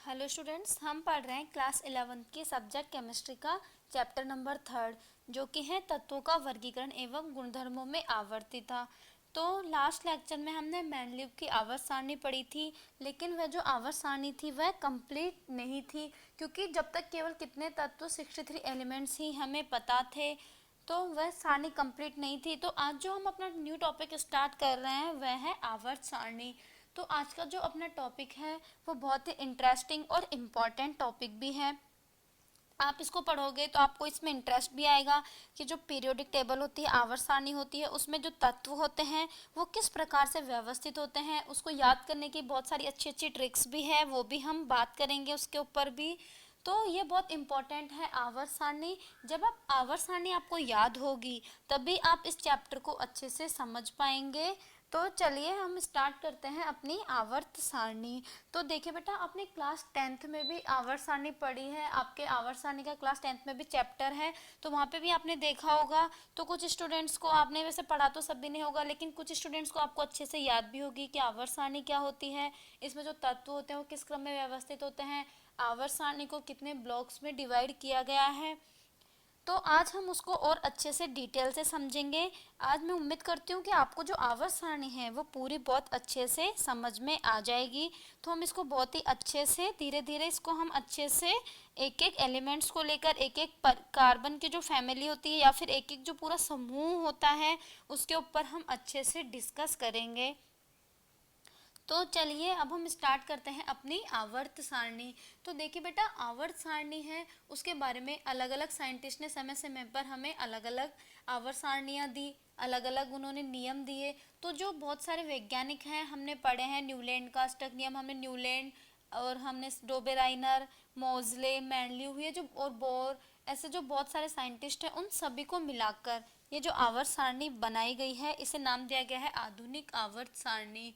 Hello students, हम पढ़ रहे हैं क्लास 11th की सब्जेक्ट केमिस्ट्री का चैप्टर नंबर 3 जो कि है तत्वों का वर्गीकरण एवं गुणधर्मों में आवर्तता। तो लास्ट लेक्चर में हमने मेंडलीव की आवर्त सारणी पढ़ी थी, लेकिन वह जो आवर्त सारणी थी वह कंप्लीट नहीं थी, क्योंकि जब तक केवल कितने तत्व 63 एलिमेंट्स ही हमें पता थे तो वह सारणी कंप्लीट नहीं थी। तो आज जो हम अपना न्यू टॉपिक स्टार्ट कर रहे हैं वह है आवर्त सारणी। तो आज का जो अपना टॉपिक है वो बहुत ही इंटरेस्टिंग और इम्पॉर्टेंट टॉपिक भी है। आप इसको पढ़ोगे तो आपको इसमें इंटरेस्ट भी आएगा कि जो पीरियोडिक टेबल होती है, आवर्त सारणी होती है, उसमें जो तत्व होते हैं वो किस प्रकार से व्यवस्थित होते हैं। उसको याद करने की बहुत सारी अच्छी अच्छी ट्रिक्स भी है, वो भी हम बात करेंगे उसके ऊपर भी। तो ये बहुत इम्पॉर्टेंट है आवर्त सारणी। जब आप आवर्त सारणी आपको याद होगी तभी आप इस चैप्टर को अच्छे से समझ पाएंगे। तो चलिए हम स्टार्ट करते हैं अपनी आवर्त सारणी। तो देखिए बेटा, आपने क्लास 10th में भी आवर्त सारणी पढ़ी है, आपके आवर्त सारणी का क्लास 10th में भी चैप्टर है, तो वहाँ पे भी आपने देखा होगा। तो कुछ स्टूडेंट्स को आपने वैसे पढ़ा तो सभी नहीं होगा, लेकिन कुछ स्टूडेंट्स को आपको अच्छे से याद भी होगी कि आवर्त सारणी क्या होती है, इसमें जो तत्व होते हैं वो किस क्रम में व्यवस्थित होते हैं, आवर्त सारणी को कितने ब्लॉक्स में डिवाइड किया गया है। तो आज हम उसको और अच्छे से डिटेल से समझेंगे। आज मैं उम्मीद करती हूँ कि आपको जो आवर्त सारणी है वो पूरी बहुत अच्छे से समझ में आ जाएगी। तो हम इसको बहुत ही अच्छे से धीरे धीरे इसको हम अच्छे से एक एक एलिमेंट्स को लेकर, एक एक कार्बन की जो फैमिली होती है या फिर एक एक जो पूरा समूह होता है उसके ऊपर हम अच्छे से डिस्कस करेंगे। तो चलिए अब हम स्टार्ट करते हैं अपनी आवर्त सारणी। तो देखिए बेटा, आवर्त सारणी है उसके बारे में अलग अलग साइंटिस्ट ने समय समय पर हमें अलग अलग आवर्त सारणियाँ दी, अलग अलग उन्होंने नियम दिए। तो जो बहुत सारे वैज्ञानिक हैं हमने पढ़े हैं, न्यूलैंड का अष्टक नियम हमने न्यूलैंड और हमने डोबेराइनर, मोजले, मेंडलीव, ये जो और बोर, ऐसे जो बहुत सारे साइंटिस्ट हैं उन सभी को मिलाकर ये जो आवर्त सारणी बनाई गई है इसे नाम दिया गया है आधुनिक आवर्त सारणी।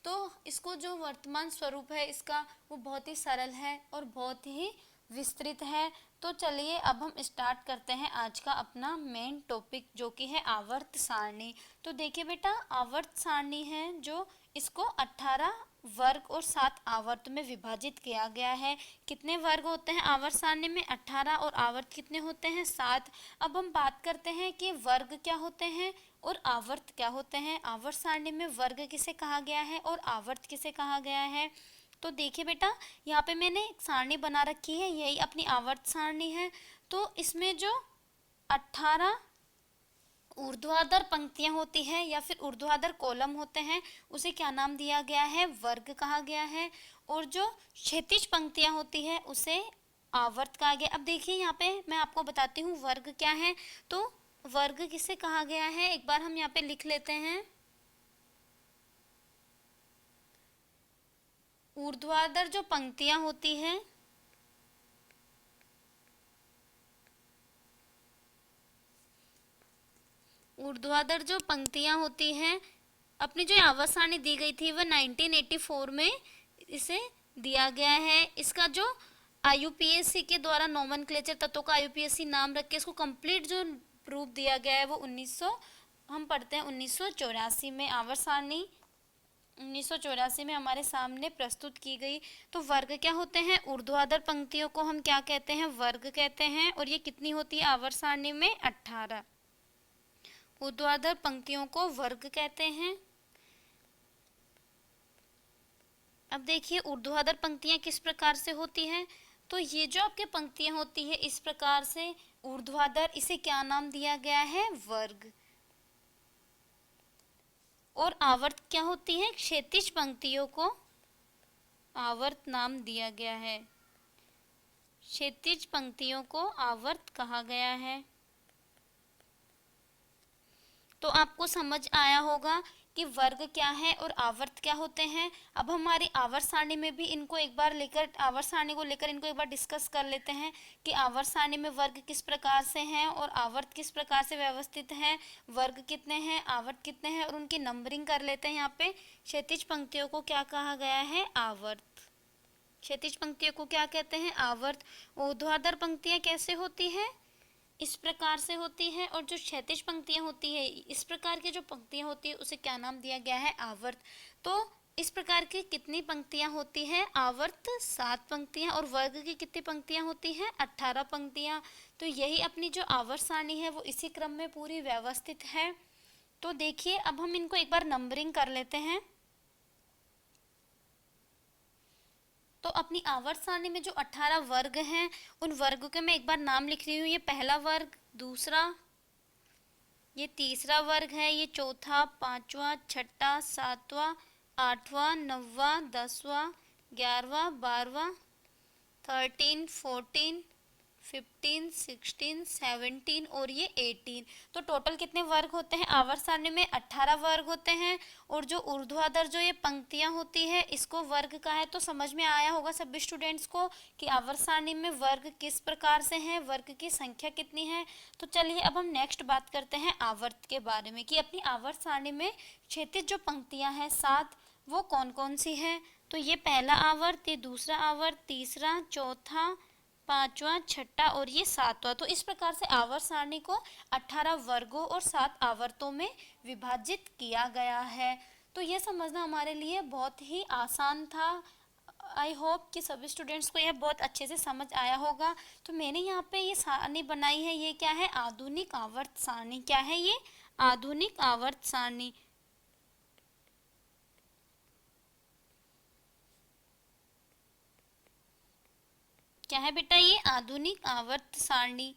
तो इसको जो वर्तमान स्वरूप है इसका वो बहुत ही सरल है और बहुत ही विस्तृत है। तो चलिए अब हम स्टार्ट करते हैं आज का अपना मेन टॉपिक जो कि है आवर्त सारणी। तो देखिए बेटा, आवर्त सारणी है जो इसको 18 वर्ग और 7 आवर्त में विभाजित किया गया है। कितने वर्ग होते हैं आवर्त सारणी में? 18। और आवर्त कितने होते हैं? 7। अब हम बात करते हैं कि वर्ग क्या होते हैं और आवर्त क्या होते हैं। आवर्त सारणी में वर्ग किसे कहा गया है और आवर्त किसे कहा गया है? तो देखिए बेटा, यहाँ पे मैंने एक सारणी बना रखी है, यही अपनी आवर्त सारणी है। तो इसमें जो 18 ऊर्ध्वाधर पंक्तियां होती है या फिर ऊर्ध्वाधर कॉलम होते हैं उसे क्या नाम दिया गया है? वर्ग कहा गया है। और जो क्षैतिज पंक्तियां होती है उसे आवर्त कहा गया। अब देखिए यहाँ पे मैं आपको बताती हूँ वर्ग क्या है। तो वर्ग किसे कहा गया है, एक बार हम यहाँ पे लिख लेते हैं। ऊर्ध्वाधर जो पंक्तियां होती हैं ऊर्ध्वाधर जो पंक्तियां होती हैं, अपनी जो आवर्त सारणी दी गई थी वह 1984 में इसे दिया गया है। इसका जो आईयूपीएसी के द्वारा नोमेनक्लेचर तत्वों का आईयूपीएसी नाम रख के इसको कंप्लीट जो रूप दिया गया है वो 1900 हम पढ़ते हैं 1984 में आवर्त सारणी 1984 में हमारे सामने प्रस्तुत की गई। तो वर्ग क्या होते हैं? ऊर्ध्वाधर पंक्तियों को हम क्या कहते हैं? वर्ग कहते हैं। और ये कितनी होती है आवर्त सारणी में? 18। ऊर्ध्वाधर पंक्तियों को वर्ग कहते हैं। अब देखिए ऊर्ध्वाधर पंक्तियां किस प्रकार से होती हैं। तो ये जो आपके पंक्तियां होती है इस प्रकार से ऊर्ध्वाधर, इसे क्या नाम दिया गया है? वर्ग। और आवर्त क्या होती है? क्षैतिज पंक्तियों को आवर्त नाम दिया गया है। क्षैतिज पंक्तियों को आवर्त कहा गया है। तो आपको समझ आया होगा कि वर्ग क्या है और आवर्त क्या होते हैं। अब हमारी आवर्त सारणी में भी इनको एक बार लेकर, आवर्त सारणी को लेकर इनको एक बार डिस्कस कर लेते हैं कि आवर्त सारणी में वर्ग किस प्रकार से हैं और आवर्त किस प्रकार से व्यवस्थित हैं, वर्ग कितने हैं, आवर्त कितने हैं, और उनकी नंबरिंग कर लेते हैं। यहाँ पे क्षैतिज पंक्तियों को क्या कहा गया है? आवर्त। क्षैतिज पंक्तियों को क्या कहते हैं? आवर्त। ऊर्ध्वाधर पंक्तियां कैसे होती है? इस प्रकार से होती है। और जो क्षैतिज पंक्तियां होती है, इस प्रकार की जो पंक्तियां होती है उसे क्या नाम दिया गया है? आवर्त। तो इस प्रकार की कितनी पंक्तियां होती हैं? आवर्त 7 पंक्तियां। और वर्ग की कितनी पंक्तियां होती हैं? 18 पंक्तियां। तो यही अपनी जो आवर्त सारणी है वो इसी क्रम में पूरी व्यवस्थित है। तो देखिए अब हम इनको एक बार नंबरिंग कर लेते हैं। तो अपनी आवर्त सारणी में जो 18 वर्ग हैं उन वर्गों के मैं एक बार नाम लिख रही हूँ। ये पहला वर्ग, दूसरा, ये तीसरा वर्ग है, ये चौथा, पांचवा, छठा, सातवां, आठवां, नौवां, 10वां, 11वां, 12वां, 13, 14, 15, 16, 17 और ये 18। तो टोटल कितने वर्ग होते हैं? आवर्त सारणी में 18 वर्ग होते हैं। और जो ऊर्ध्वाधर जो ये पंक्तियां होती है इसको वर्ग का है। तो समझ में आया होगा सभी स्टूडेंट्स को कि आवर्त सारणी में वर्ग किस प्रकार से हैं, वर्ग की संख्या कितनी है। तो चलिए अब हम नेक्स्ट बात करते हैं आवर्त के बारे में कि अपनी आवर्त सारणी में क्षैतिज जो पंक्तियां हैं 7, वो कौन कौन सी हैं। तो ये पहला आवर्त, ये दूसरा आवर्त, तीसरा, चौथा, पांचवा, छठा और ये सातवां। तो इस प्रकार से आवर्त सारणी को 18 वर्गों और 7 आवर्तों में विभाजित किया गया है। तो ये समझना हमारे लिए बहुत ही आसान था। आई होप कि सभी स्टूडेंट्स को यह बहुत अच्छे से समझ आया होगा। तो मैंने यहाँ पे ये सारणी बनाई है, ये क्या है? आधुनिक आवर्त सारणी। क्या है ये? आधुनिक आवर्त सारणी। क्या है बेटा? ये आधुनिक आवर्त सारणी।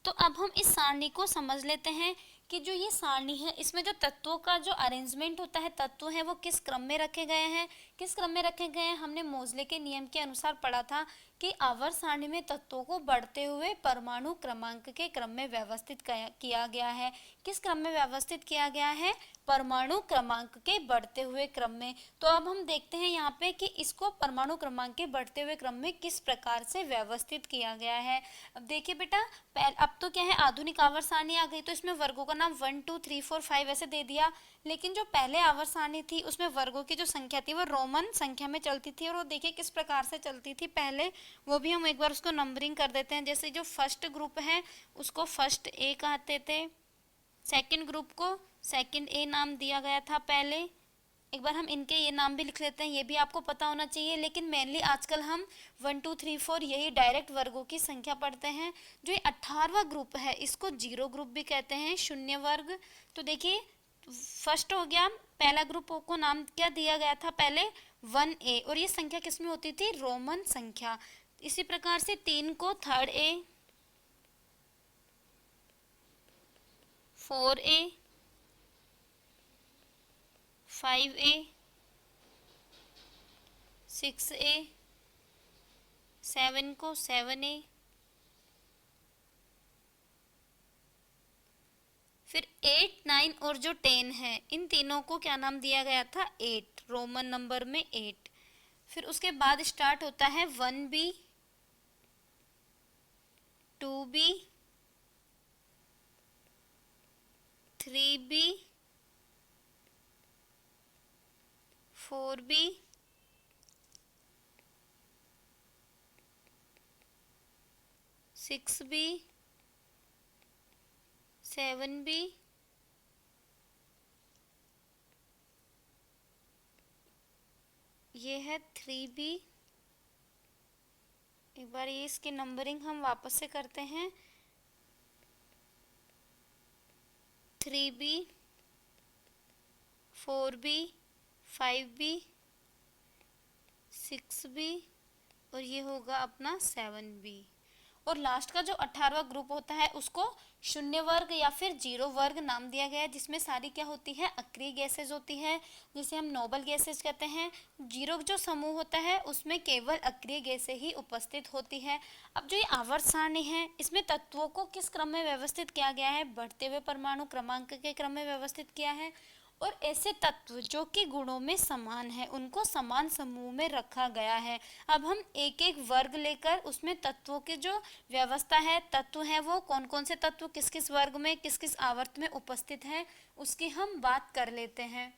तो अब हम इस सारणी को समझ लेते हैं कि जो ये सारणी है इसमें जो तत्वों का जो अरेंजमेंट होता है, तत्व हैं वो किस क्रम में रखे गए हैं। किस क्रम में रखे गए हैं? हमने मोजले के नियम के अनुसार पढ़ा था कि आवर्त सारणी में तत्वों को बढ़ते हुए परमाणु क्रमांक के क्रम में व्यवस्थित किया गया है। किस क्रम में व्यवस्थित किया गया है? परमाणु क्रमांक के बढ़ते हुए क्रम में। तो अब हम देखते हैं यहाँ पे कि इसको परमाणु क्रमांक के बढ़ते हुए क्रम में किस प्रकार से व्यवस्थित किया गया है। अब देखिए बेटा, अब तो क्या है, आधुनिक आवर्त सारणी आ गई तो इसमें वर्गों का नाम 1 2 3 4 5 ऐसे दे दिया। लेकिन जो पहले आवर्त सारणी थी उसमें वर्गों की जो संख्या थी वो रोमन संख्या में चलती थी। और वो देखिए किस प्रकार से चलती थी पहले, वो भी हम एक बार उसको नंबरिंग कर देते हैं। जैसे जो फर्स्ट ग्रुप है उसको फर्स्ट ए कहते थे, सेकंड ग्रुप को सेकंड ए नाम दिया गया था पहले। एक बार हम इनके ये नाम भी लिख लेते हैं, ये भी आपको पता होना चाहिए। लेकिन मेनली आजकल हम 1 2 3 4 यही डायरेक्ट वर्गों की संख्या पढ़ते हैं। जो ये 18वां ग्रुप है इसको जीरो ग्रुप भी कहते हैं, शून्य वर्ग। तो देखिए फर्स्ट हो गया, पहला ग्रुप को नाम क्या दिया गया था पहले? 1A। और ये संख्या किसमें होती थी? रोमन संख्या। इसी प्रकार से 3 को third A, 4A, 5A, 6A, 7 को 7A, फिर 8 9 और जो 10 है इन तीनों को क्या नाम दिया गया था? 8, रोमन नंबर में 8। फिर उसके बाद स्टार्ट होता है 1B, 2B, 3B, 4B, 6B, 7B, ये है 3B। एक बार ये इसकी नंबरिंग हम वापस से करते हैं। 3B, 4B, 5B, 6B और ये होगा अपना 7B। और लास्ट का जो 18वां ग्रुप होता है उसको शून्य वर्ग या फिर जीरो वर्ग नाम दिया गया है, जिसमें सारी क्या होती है? अक्रिय गैसेज होती है, जिसे हम नोबल गैसेज कहते हैं। जीरो जो समूह होता है उसमें केवल अक्रिय गैसें ही उपस्थित होती है। अब जो ये आवर्त सारणी है इसमें तत्वों को किस क्रम में व्यवस्थित किया गया है? बढ़ते हुए परमाणु क्रमांक के क्रम में व्यवस्थित किया है। और ऐसे तत्व जो कि गुणों में समान है उनको समान समूह में रखा गया है। अब हम एक एक वर्ग लेकर उसमें तत्वों की जो व्यवस्था है, तत्व है वो कौन कौन से तत्व किस किस वर्ग में किस किस आवर्त में उपस्थित है उसकी हम बात कर लेते हैं।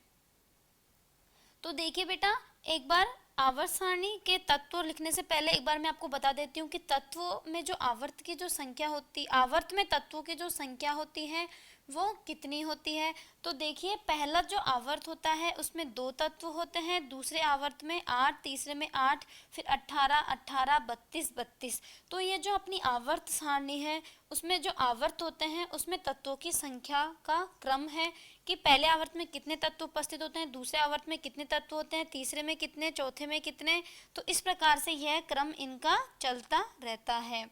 तो देखिए बेटा, एक बार आवर्त सारणी के तत्व लिखने से पहले एक बार मैं आपको बता देती हूँ कि तत्वों में जो आवर्त की जो संख्या होती, आवर्त में तत्वों की जो संख्या होती है वो कितनी होती है। तो देखिए पहला जो आवर्त होता है उसमें 2 तत्व होते हैं, दूसरे आवर्त में 8, तीसरे में 8, फिर 18, 18, 32, 32। तो ये जो अपनी आवर्त सारणी है उसमें जो आवर्त होते हैं उसमें तत्वों की संख्या का क्रम है कि पहले आवर्त में कितने तत्व उपस्थित होते हैं, दूसरे आवर्त में कितने तत्व होते हैं, तीसरे में कितने, चौथे में कितने। तो इस प्रकार से यह क्रम इनका चलता रहता है।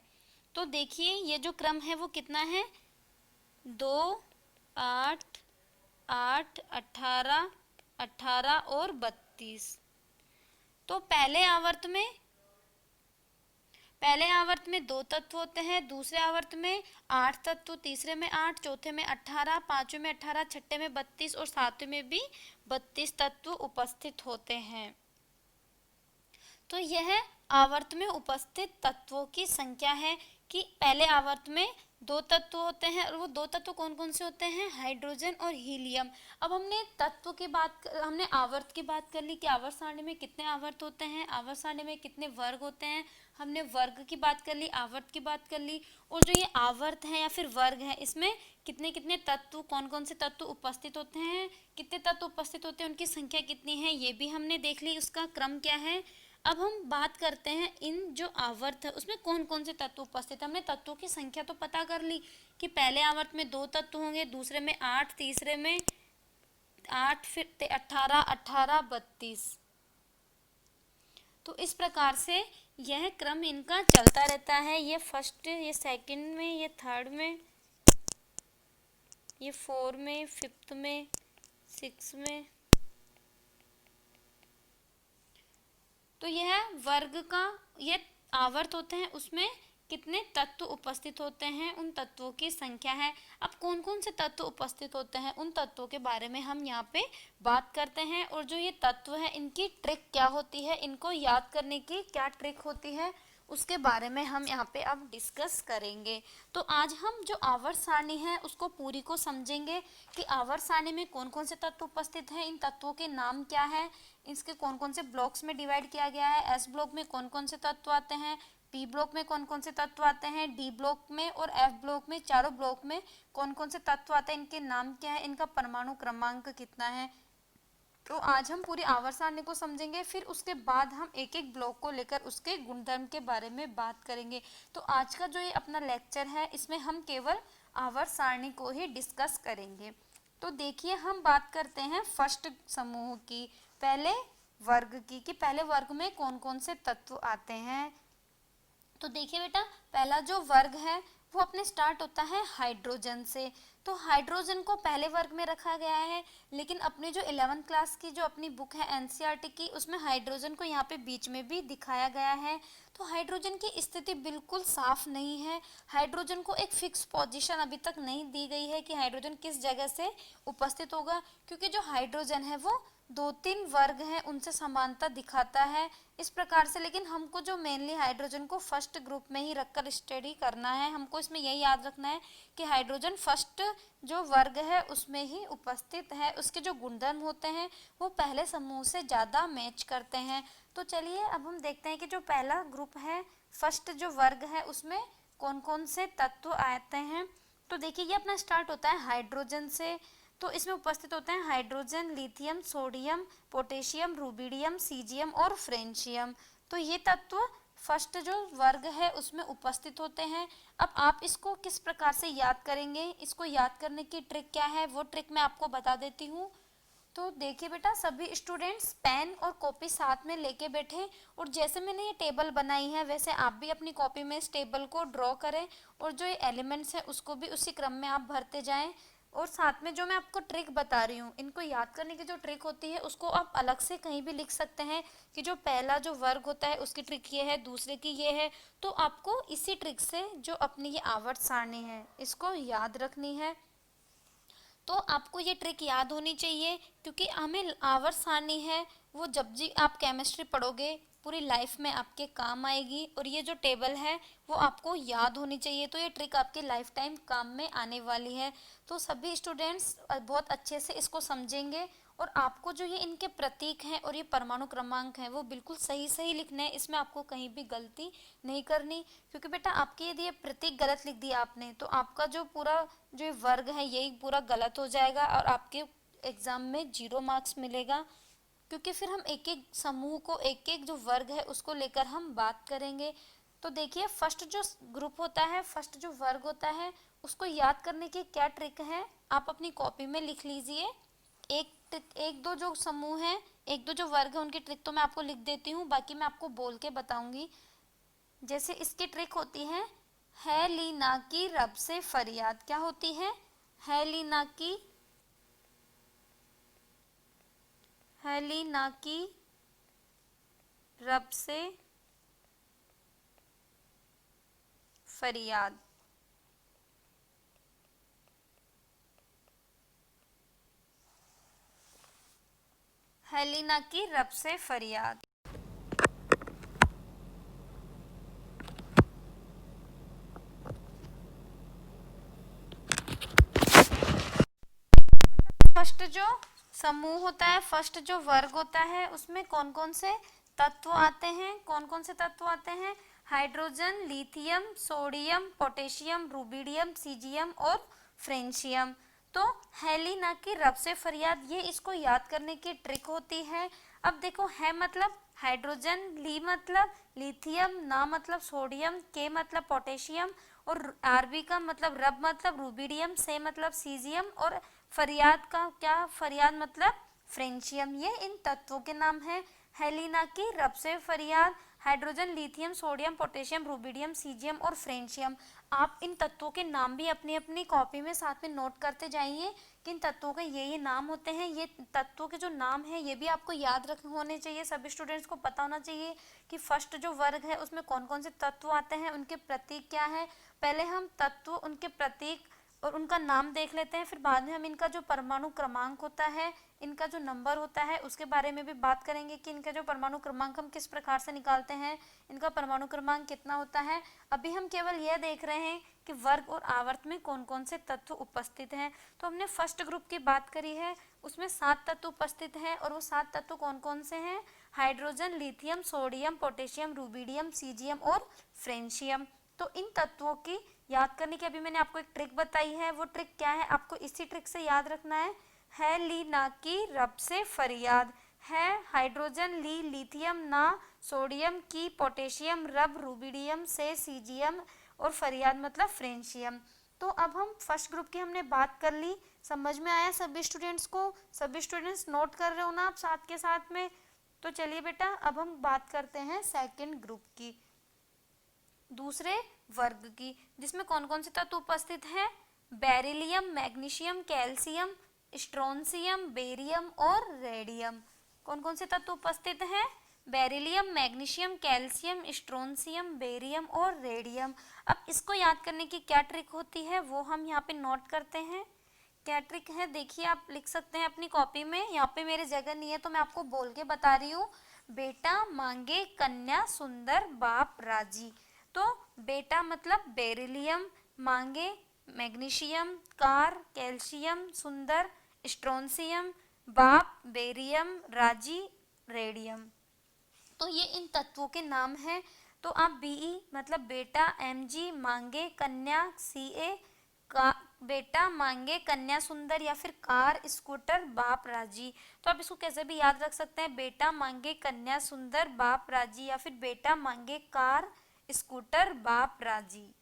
तो देखिए ये जो क्रम है वो कितना है, 2, 8, 8, 18, 18 और 32। तो पहले आवर्त में 2 तत्व होते हैं, दूसरे आवर्त में 8 तत्व, तीसरे में 8, चौथे में 18, पांचवें में 18, छठे में 32 और सातवें में भी 32 तत्व उपस्थित होते हैं। तो यह आवर्त में उपस्थित तत्वों की संख्या है कि पहले आवर्त में 2 तत्व होते हैं और वो 2 तत्व कौन कौन से होते हैं, हाइड्रोजन और हीलियम। अब हमने आवर्त की बात कर ली कि आवर्त सारणी में कितने आवर्त होते हैं, आवर्त सारणी में कितने वर्ग होते हैं, हमने वर्ग की बात कर ली, आवर्त की बात कर ली। और जो ये आवर्त है या फिर वर्ग है इसमें कितने कितने तत्व, कौन कौन से तत्व उपस्थित होते हैं, कितने तत्व उपस्थित होते हैं, उनकी संख्या कितनी है, ये भी हमने देख ली, उसका क्रम क्या है। अब हम बात करते हैं इन जो आवर्त है उसमें कौन कौन से तत्व उपस्थित है। हमने तत्वों की संख्या तो पता कर ली कि पहले आवर्त में 2 तत्व होंगे, दूसरे में 8, तीसरे में 8, फिर 18, 18, 32। तो इस प्रकार से यह क्रम इनका चलता रहता है। ये फर्स्ट, ये सेकंड में, ये थर्ड में, ये 4 में, 5th में, 6 में। तो यह वर्ग का ये आवर्त होते हैं उसमें कितने तत्व उपस्थित होते हैं, उन तत्वों की संख्या है। अब कौन कौन से तत्व उपस्थित होते हैं उन तत्वों के बारे में हम यहाँ पे बात करते हैं। और जो ये तत्व है इनकी ट्रिक क्या होती है, इनको याद करने की क्या ट्रिक होती है, उसके बारे में हम यहाँ पे अब डिस्कस करेंगे। तो आज हम जो आवर्त सारणी है उसको पूरी को समझेंगे कि आवर्त सारणी में कौन कौन से तत्व उपस्थित हैं, इन तत्वों के नाम क्या है, इसके कौन कौन से ब्लॉक्स में डिवाइड किया गया है, एस ब्लॉक में कौन कौन से तत्व आते हैं, पी ब्लॉक में कौन कौन से तत्व आते हैं, डी ब्लॉक में और एफ ब्लॉक में, चारों ब्लॉक में कौन कौन से तत्व आते हैं, इनके नाम क्या है, इनका परमाणु क्रमांक कितना है। तो आज हम पूरी आवर्त सारणी को समझेंगे, फिर उसके बाद हम एक एक ब्लॉक को लेकर उसके गुणधर्म के बारे में बात करेंगे। तो आज का जो ये अपना लेक्चर है इसमें हम केवल आवर्त सारणी को ही डिस्कस करेंगे। तो देखिए हम बात करते हैं फर्स्ट समूह की, पहले वर्ग की, कि पहले वर्ग में कौन कौन से तत्व आते हैं। तो देखिए बेटा पहला जो वर्ग है वो अपने स्टार्ट होता है हाइड्रोजन से। तो हाइड्रोजन को पहले वर्ग में रखा गया है, लेकिन अपनी जो 11th क्लास की जो अपनी बुक है एनसीईआरटी की उसमें हाइड्रोजन को यहाँ पे बीच में भी दिखाया गया है। तो हाइड्रोजन की स्थिति बिल्कुल साफ नहीं है, हाइड्रोजन को एक फिक्स पोजीशन अभी तक नहीं दी गई है कि हाइड्रोजन किस जगह से उपस्थित होगा, क्योंकि जो हाइड्रोजन है वो 2-3 वर्ग हैं उनसे समानता दिखाता है इस प्रकार से। लेकिन हमको जो मेनली हाइड्रोजन को फर्स्ट ग्रुप में ही रखकर स्टडी करना है, हमको इसमें यही याद रखना है कि हाइड्रोजन फर्स्ट जो वर्ग है उसमें ही उपस्थित है, उसके जो गुणधर्म होते हैं वो पहले समूह से ज़्यादा मैच करते हैं। तो चलिए अब हम देखते हैं कि जो पहला ग्रुप है, फर्स्ट जो वर्ग है उसमें कौन कौन से तत्व आते हैं। तो देखिए ये अपना स्टार्ट होता है हाइड्रोजन से। तो इसमें उपस्थित होते हैं hydrogen, lithium, sodium, potassium, rubidium, caesium और फ्रेंशियम। तो ये तत्व फर्स्ट जो वर्ग है उसमें उपस्थित होते हैं। अब आप इसको किस प्रकार से याद करेंगे, इसको याद करने की ट्रिक क्या है वो ट्रिक मैं आपको बता देती हूँ। तो देखिए बेटा सभी स्टूडेंट्स पेन और कॉपी साथ में लेके बैठे और जैसे मैंने ये टेबल बनाई है वैसे आप भी अपनी कॉपी में इस टेबल को ड्रॉ करें और जो ये एलिमेंट्स हैं उसको भी उसी क्रम में आप भरते जाएं। और साथ में जो मैं आपको ट्रिक बता रही हूँ, इनको याद करने की जो ट्रिक होती है उसको आप अलग से कहीं भी लिख सकते हैं कि जो पहला जो वर्ग होता है उसकी ट्रिक ये है, दूसरे की ये है। तो आपको इसी ट्रिक से जो अपनी ये आवर्त सारणी है इसको याद रखनी है। तो आपको ये ट्रिक याद होनी चाहिए क्योंकि हमें आवर्त सारणी है वो जब भी आप केमिस्ट्री पढ़ोगे पूरी लाइफ में आपके काम आएगी। और ये जो टेबल है वो आपको याद होनी चाहिए, तो ये ट्रिक आपके लाइफ टाइम काम में आने वाली है। तो सभी स्टूडेंट्स बहुत अच्छे से इसको समझेंगे और आपको जो ये इनके प्रतीक हैं और ये परमाणु क्रमांक हैं वो बिल्कुल सही सही लिखने हैं, इसमें आपको कहीं भी गलती नहीं करनी, क्योंकि बेटा आपके यदि ये प्रतीक गलत लिख दिया आपने तो आपका जो पूरा जो ये वर्ग है यही पूरा गलत हो जाएगा और आपके एग्जाम में 0 मार्क्स मिलेगा, क्योंकि फिर हम एक एक समूह को एक एक जो वर्ग है उसको लेकर हम बात करेंगे। तो देखिए फर्स्ट जो ग्रुप होता है, फर्स्ट जो वर्ग होता है उसको याद करने की क्या ट्रिक है, आप अपनी कॉपी में लिख लीजिए। एक दो जो समूह हैं, एक दो जो वर्ग है उनकी ट्रिक तो मैं आपको लिख देती हूँ, बाकी मैं आपको बोल के बताऊंगी। जैसे इसकी ट्रिक होती है लीना की रब से फरियाद। क्या होती है लीना की रब से फरियाद। हेलिना की रब से फरियाद। फर्स्ट जो समूह होता है, फर्स्ट जो वर्ग होता है उसमें कौन कौन से तत्व आते हैं, कौन कौन से तत्व आते हैं? Hydrogen, lithium, sodium, potassium, rubidium, caesium और फ्रेंशियम। तो हेलिना की रब से फरियाद, ये इसको याद करने की ट्रिक होती है। अब देखो, है मतलब हाइड्रोजन, ली मतलब लिथियम, ना मतलब सोडियम, के मतलब पोटेशियम और आरबी का मतलब रब मतलब रुबिडियम, से मतलब सीजियम और फरियाद का क्या, फरियाद मतलब फ्रेंशियम। ये इन तत्वों के नाम है। हेलिना की रब से फरियाद, hydrogen, lithium, sodium, potassium, rubidium, caesium और फ्रेंशियम। आप इन तत्वों के नाम भी अपनी अपनी कॉपी में साथ में नोट करते जाइए कि इन तत्वों के ये नाम होते हैं। ये तत्वों के जो नाम है ये भी आपको याद रख होने चाहिए, सभी स्टूडेंट्स को पता होना चाहिए कि फर्स्ट जो वर्ग है उसमें कौन कौन से तत्व आते हैं, उनके प्रतीक क्या है। पहले हम तत्व, उनके प्रतीक और उनका नाम देख लेते हैं, फिर बाद में हम इनका जो परमाणु क्रमांक होता है, इनका जो नंबर होता है उसके बारे में भी बात करेंगे कि इनका जो परमाणु क्रमांक हम किस प्रकार से निकालते हैं, इनका परमाणु क्रमांक कितना होता है। अभी हम केवल यह देख रहे हैं कि वर्ग और आवर्त में कौन कौन से तत्व उपस्थित हैं। तो हमने फर्स्ट ग्रुप की बात करी है, उसमें 7 तत्व उपस्थित हैं और वो 7 तत्व कौन कौन से हैं? Hydrogen, lithium, sodium, potassium, rubidium, caesium और फ्रेंशियम। तो इन तत्वों की याद करने की अभी मैंने आपको एक ट्रिक बताई है, वो ट्रिक क्या है आपको इसी ट्रिक से याद रखना है ली ना की रब से फरियाद, है हाइड्रोजन, ली लिथियम, ना सोडियम, की पोटेशियम, रब रुबिडियम, से सीजियम और फरियाद मतलब फ्रेंशियम। तो अब हम फर्स्ट ग्रुप की हमने बात कर ली, समझ में आया सभी स्टूडेंट्स को? सभी स्टूडेंट्स नोट कर रहे हो ना आप साथ के साथ में? तो चलिए बेटा अब हम बात करते हैं सेकंड ग्रुप की, दूसरे वर्ग की, जिसमें कौन कौन से तत्व उपस्थित हैं? Beryllium, magnesium, calcium, strontium, barium और रेडियम। कौन कौन से तत्व उपस्थित हैं? Beryllium, magnesium, calcium, strontium, barium और रेडियम। अब इसको याद करने की क्या ट्रिक होती है वो हम यहाँ पे नोट करते हैं। क्या ट्रिक है देखिए, आप लिख सकते हैं अपनी कॉपी में, यहाँ पे मेरी जगह नहीं है तो मैं आपको बोल के बता रही हूँ। बेटा मांगे कन्या सुंदर बाप राजी। तो बेटा मतलब बेरिलियम, मांगे मैग्नीशियम, कार कैल्शियम, सुंदर स्ट्रोंशियम, बाप बेरियम, राजी रेडियम। तो ये इन तत्वों के नाम हैं। तो आप बीई मतलब बेटा, एमजी मांगे कन्या, सीए का बेटा मांगे कन्या सुंदर या फिर कार स्कूटर बाप राजी। तो आप इसको कैसे भी याद रख सकते हैं, बेटा मांगे कन्या सुंदर बाप राजी या फिर बेटा मांगे कार स्कूटर बाप राजी।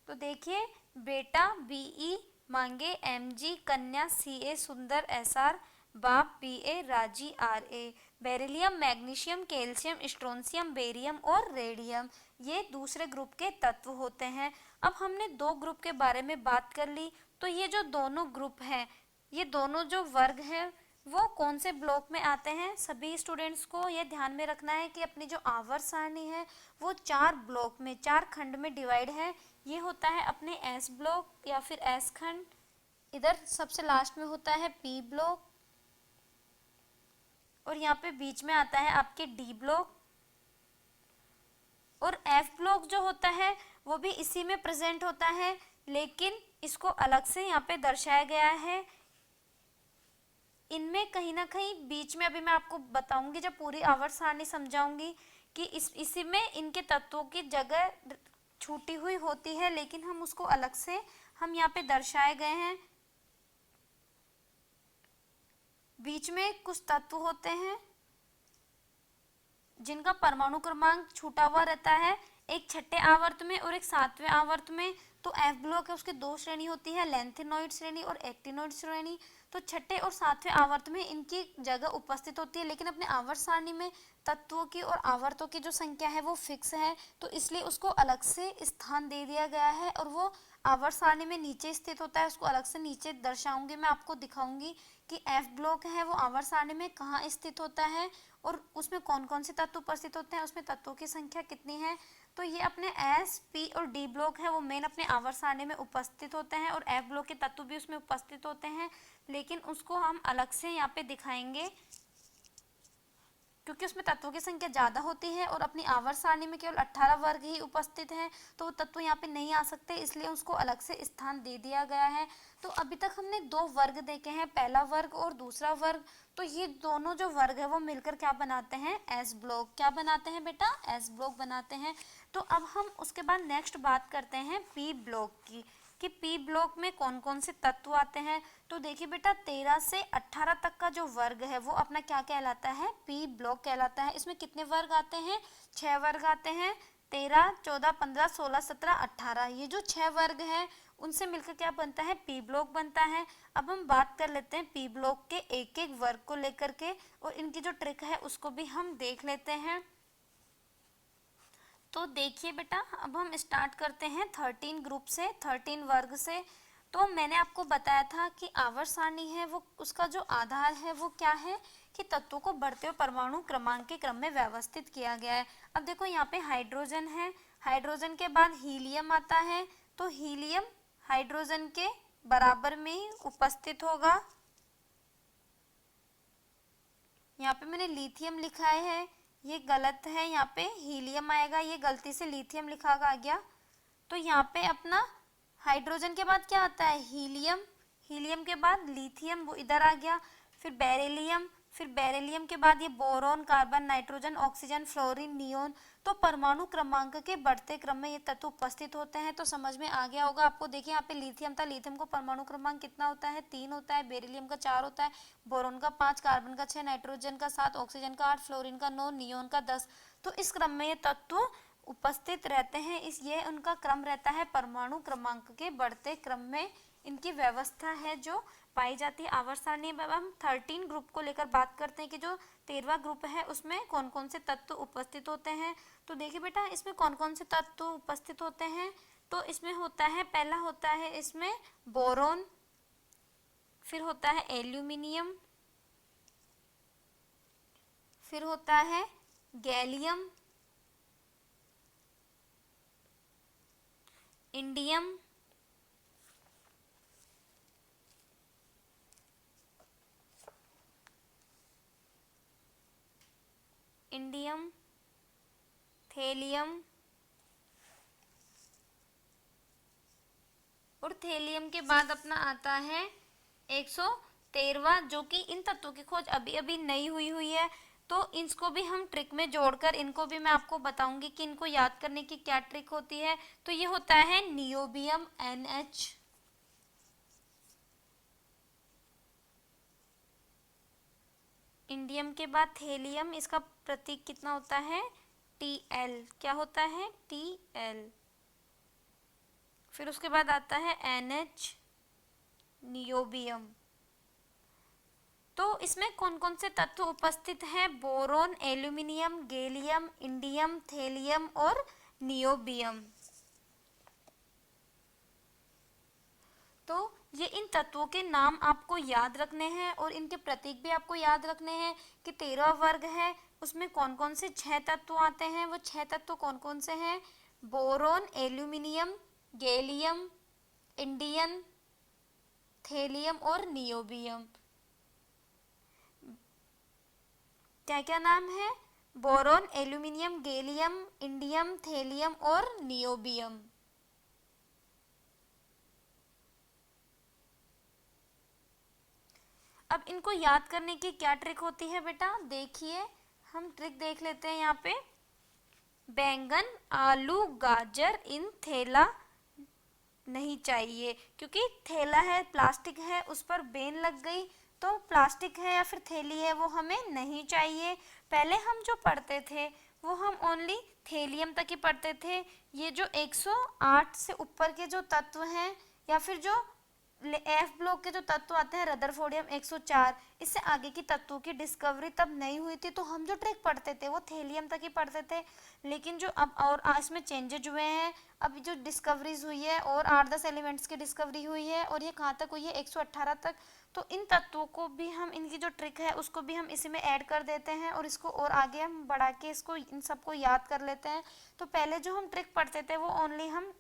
तो देखिए, बेटा बीई मांगे एमजी, कन्या सीए सुंदर एसआर, बाप बीए राजी RA. Beryllium, magnesium, calcium, strontium, barium और रेडियम ये दूसरे ग्रुप के तत्व होते हैं। अब हमने 2 ग्रुप के बारे में बात कर ली। तो ये जो दोनों ग्रुप हैं, ये दोनों जो वर्ग हैं वो कौन से ब्लॉक में आते हैं? सभी स्टूडेंट्स को ये ध्यान में रखना है कि अपनी जो आवर्त सारणी है वो 4 ब्लॉक में, 4 खंड में डिवाइड है। ये होता है अपने एस ब्लॉक या फिर एस खंड, इधर सबसे लास्ट में होता है पी ब्लॉक और यहाँ पे बीच में आता है आपके डी ब्लॉक, और एफ ब्लॉक जो होता है वो भी इसी में प्रेजेंट होता है, लेकिन इसको अलग से यहाँ पे दर्शाया गया है। इनमें कहीं ना कहीं बीच में अभी मैं आपको बताऊंगी जब पूरी आवर्त सारणी समझाऊंगी कि इसी में इनके तत्वों की जगह छूटी हुई होती है, लेकिन हम उसको अलग से हम यहाँ पे दर्शाए गए हैं। बीच में कुछ तत्व होते हैं जिनका परमाणु क्रमांक छूटा हुआ रहता है, एक छठे आवर्त में और एक सातवें आवर्त में। तो एफ ब्लॉक है, उसकी दो श्रेणी होती है, लेंथेनॉइड श्रेणी और एक्टिनॉइड श्रेणी। तो छठे और सातवें आवर्त में इनकी जगह उपस्थित होती है, लेकिन अपने आवर्त सारणी में तत्वों की और आवर्तों की जो संख्या है वो फिक्स है, तो इसलिए उसको अलग से स्थान दे दिया गया है और वो आवर्त सारणी में नीचे स्थित होता है। उसको अलग से नीचे दर्शाऊंगी, मैं आपको दिखाऊंगी कि एफ ब्लॉक है वो आवर्त सारणी में कहाँ स्थित होता है और उसमें कौन कौन से तत्व उपस्थित होते हैं, उसमें तत्वों की संख्या कितनी है। तो ये अपने एस, पी और डी ब्लॉक है वो मेन अपने आवर्त सारणी में उपस्थित होते हैं और एफ ब्लॉक के तत्व भी उसमें उपस्थित होते हैं, लेकिन उसको हम अलग से यहाँ पे दिखाएंगे क्योंकि उसमें तत्वों की संख्या ज़्यादा होती है और अपनी आवर्त सारणी में केवल 18 वर्ग ही उपस्थित हैं, तो वो तत्व यहाँ पे नहीं आ सकते, इसलिए उसको अलग से स्थान दे दिया गया है। तो अभी तक हमने दो वर्ग देखे हैं, पहला वर्ग और दूसरा वर्ग। तो ये दोनों जो वर्ग है वो मिलकर क्या बनाते हैं, एस ब्लॉक। क्या बनाते हैं बेटा, एस ब्लॉक बनाते हैं। तो अब हम उसके बाद नेक्स्ट बात करते हैं पी ब्लॉक की, कि पी ब्लॉक में कौन कौन से तत्व आते हैं। तो देखिए बेटा 13 से 18 तक का जो वर्ग है वो अपना क्या कहलाता है, पी ब्लॉक कहलाता है। इसमें कितने वर्ग आते हैं, 6 वर्ग आते हैं, 13, 14, 15, 16, 17, 18। ये जो 6 वर्ग हैं उनसे मिलकर क्या बनता है, पी ब्लॉक बनता है। अब हम बात कर लेते हैं पी ब्लॉक के एक एक वर्ग को लेकर के और इनकी जो ट्रिक है उसको भी हम देख लेते हैं। तो देखिए बेटा अब हम स्टार्ट करते हैं 13 ग्रुप से, 13 वर्ग से। तो मैंने आपको बताया था कि आवर्त सारणी है वो उसका जो आधार है वो क्या है कि तत्वों को बढ़ते हुए परमाणु क्रमांक के क्रम में व्यवस्थित किया गया है। अब देखो यहाँ पे हाइड्रोजन है, हाइड्रोजन के बाद हीलियम आता है, तो हीलियम हाइड्रोजन के बराबर में ही उपस्थित होगा। यहाँ पे मैंने लिथियम लिखा है, ये गलत है, यहाँ पे हीलियम आएगा, ये गलती से लिथियम लिखा आ गया। तो यहाँ पे अपना हाइड्रोजन के बाद क्या आता है, हीलियम, हीलियम के बाद लिथियम वो इधर आ गया, फिर बेरिलियम, फिर बेरिलियम के बाद ये boron, carbon, nitrogen, oxygen, fluorine, neon. तो परमाणु क्रमांक के बढ़ते क्रम में ये तत्व उपस्थित होते हैं। तो समझ में आ गया होगा आपको। देखिए यहाँ पे लिथियम था, लिथियम को परमाणु क्रमांक कितना होता है, 3 होता है, बेरिलियम का 4 होता है, बोरॉन का 5, कार्बन का 6, नाइट्रोजन का 7, ऑक्सीजन का 8, फ्लोरीन का 9, नियोन का 10। तो इस क्रम में ये तत्व उपस्थित रहते हैं। इस ये उनका क्रम रहता है, परमाणु क्रमांक के बढ़ते क्रम में इनकी व्यवस्था है जो पाई जाती है आवर्त सारणी में। अब हम 13 ग्रुप को लेकर बात करते हैं कि जो 13वां ग्रुप है उसमें कौन कौन से तत्व उपस्थित होते हैं। तो देखिए बेटा इसमें कौन कौन से तत्व उपस्थित होते हैं। तो इसमें होता है, पहला होता है इसमें बोरोन, फिर होता है एल्यूमिनियम, फिर होता है गैलियम, इंडियम, इंडियम, थेलियम और थेलियम के बाद अपना आता है 113वां, जो कि इन तत्वों की खोज अभी अभी नई हुई है। तो इसको भी हम ट्रिक में जोड़कर इनको भी मैं आपको बताऊंगी कि इनको याद करने की क्या ट्रिक होती है। तो ये होता है नियोबियम NH, इंडियम के बाद थेलियम, इसका प्रतीक कितना होता है TL, क्या होता है TL। फिर उसके बाद आता है NH, नियोबियम। तो इसमें कौन कौन से तत्व उपस्थित हैं, boron, aluminium, gallium, indium, thallium और नियोबियम। तो ये इन तत्वों के नाम आपको याद रखने हैं और इनके प्रतीक भी आपको याद रखने हैं कि 13वां वर्ग है उसमें कौन कौन से 6 तत्व आते हैं। वो 6 तत्व कौन कौन से हैं, boron, aluminium, gallium, indium, thallium और नियोबियम। क्या क्या नाम है, boron, aluminium, gallium, indium, thallium और नियोबियम। अब इनको याद करने की क्या ट्रिक होती है बेटा, देखिए हम ट्रिक देख लेते हैं यहाँ पे। बैंगन आलू गाजर इन थैला नहीं चाहिए, क्योंकि थैला है प्लास्टिक है उस पर बेन लग गई, तो प्लास्टिक है या फिर थैली है वो हमें नहीं चाहिए। पहले हम जो पढ़ते थे वो हम ओनली थैलियम तक ही पढ़ते थे। ये जो 108 से ऊपर के जो तत्व हैं या फिर जो एफ ब्लॉक के जो तत्व आते हैं रदरफोर्डियम 104, इससे आगे की तत्वों की डिस्कवरी तब नहीं हुई थी, तो हम जो ट्रिक पढ़ते थे वो थैलियम तक ही पढ़ते थे। लेकिन जो अब और इसमें चेंजेज हुए हैं, अभी जो डिस्कवरीज हुई है और 8-10 एलिमेंट्स की डिस्कवरी हुई है और ये कहाँ तक हुई है 118 तक, तो इन तत्वों को भी हम, इनकी जो ट्रिक है उसको भी हम इसी में ऐड कर देते हैं और इसको और आगे हम बढ़ा के इसको इन सबको याद कर लेते हैं। तो पहले जो हम ट्रिक पढ़ते थे वो ओनली हम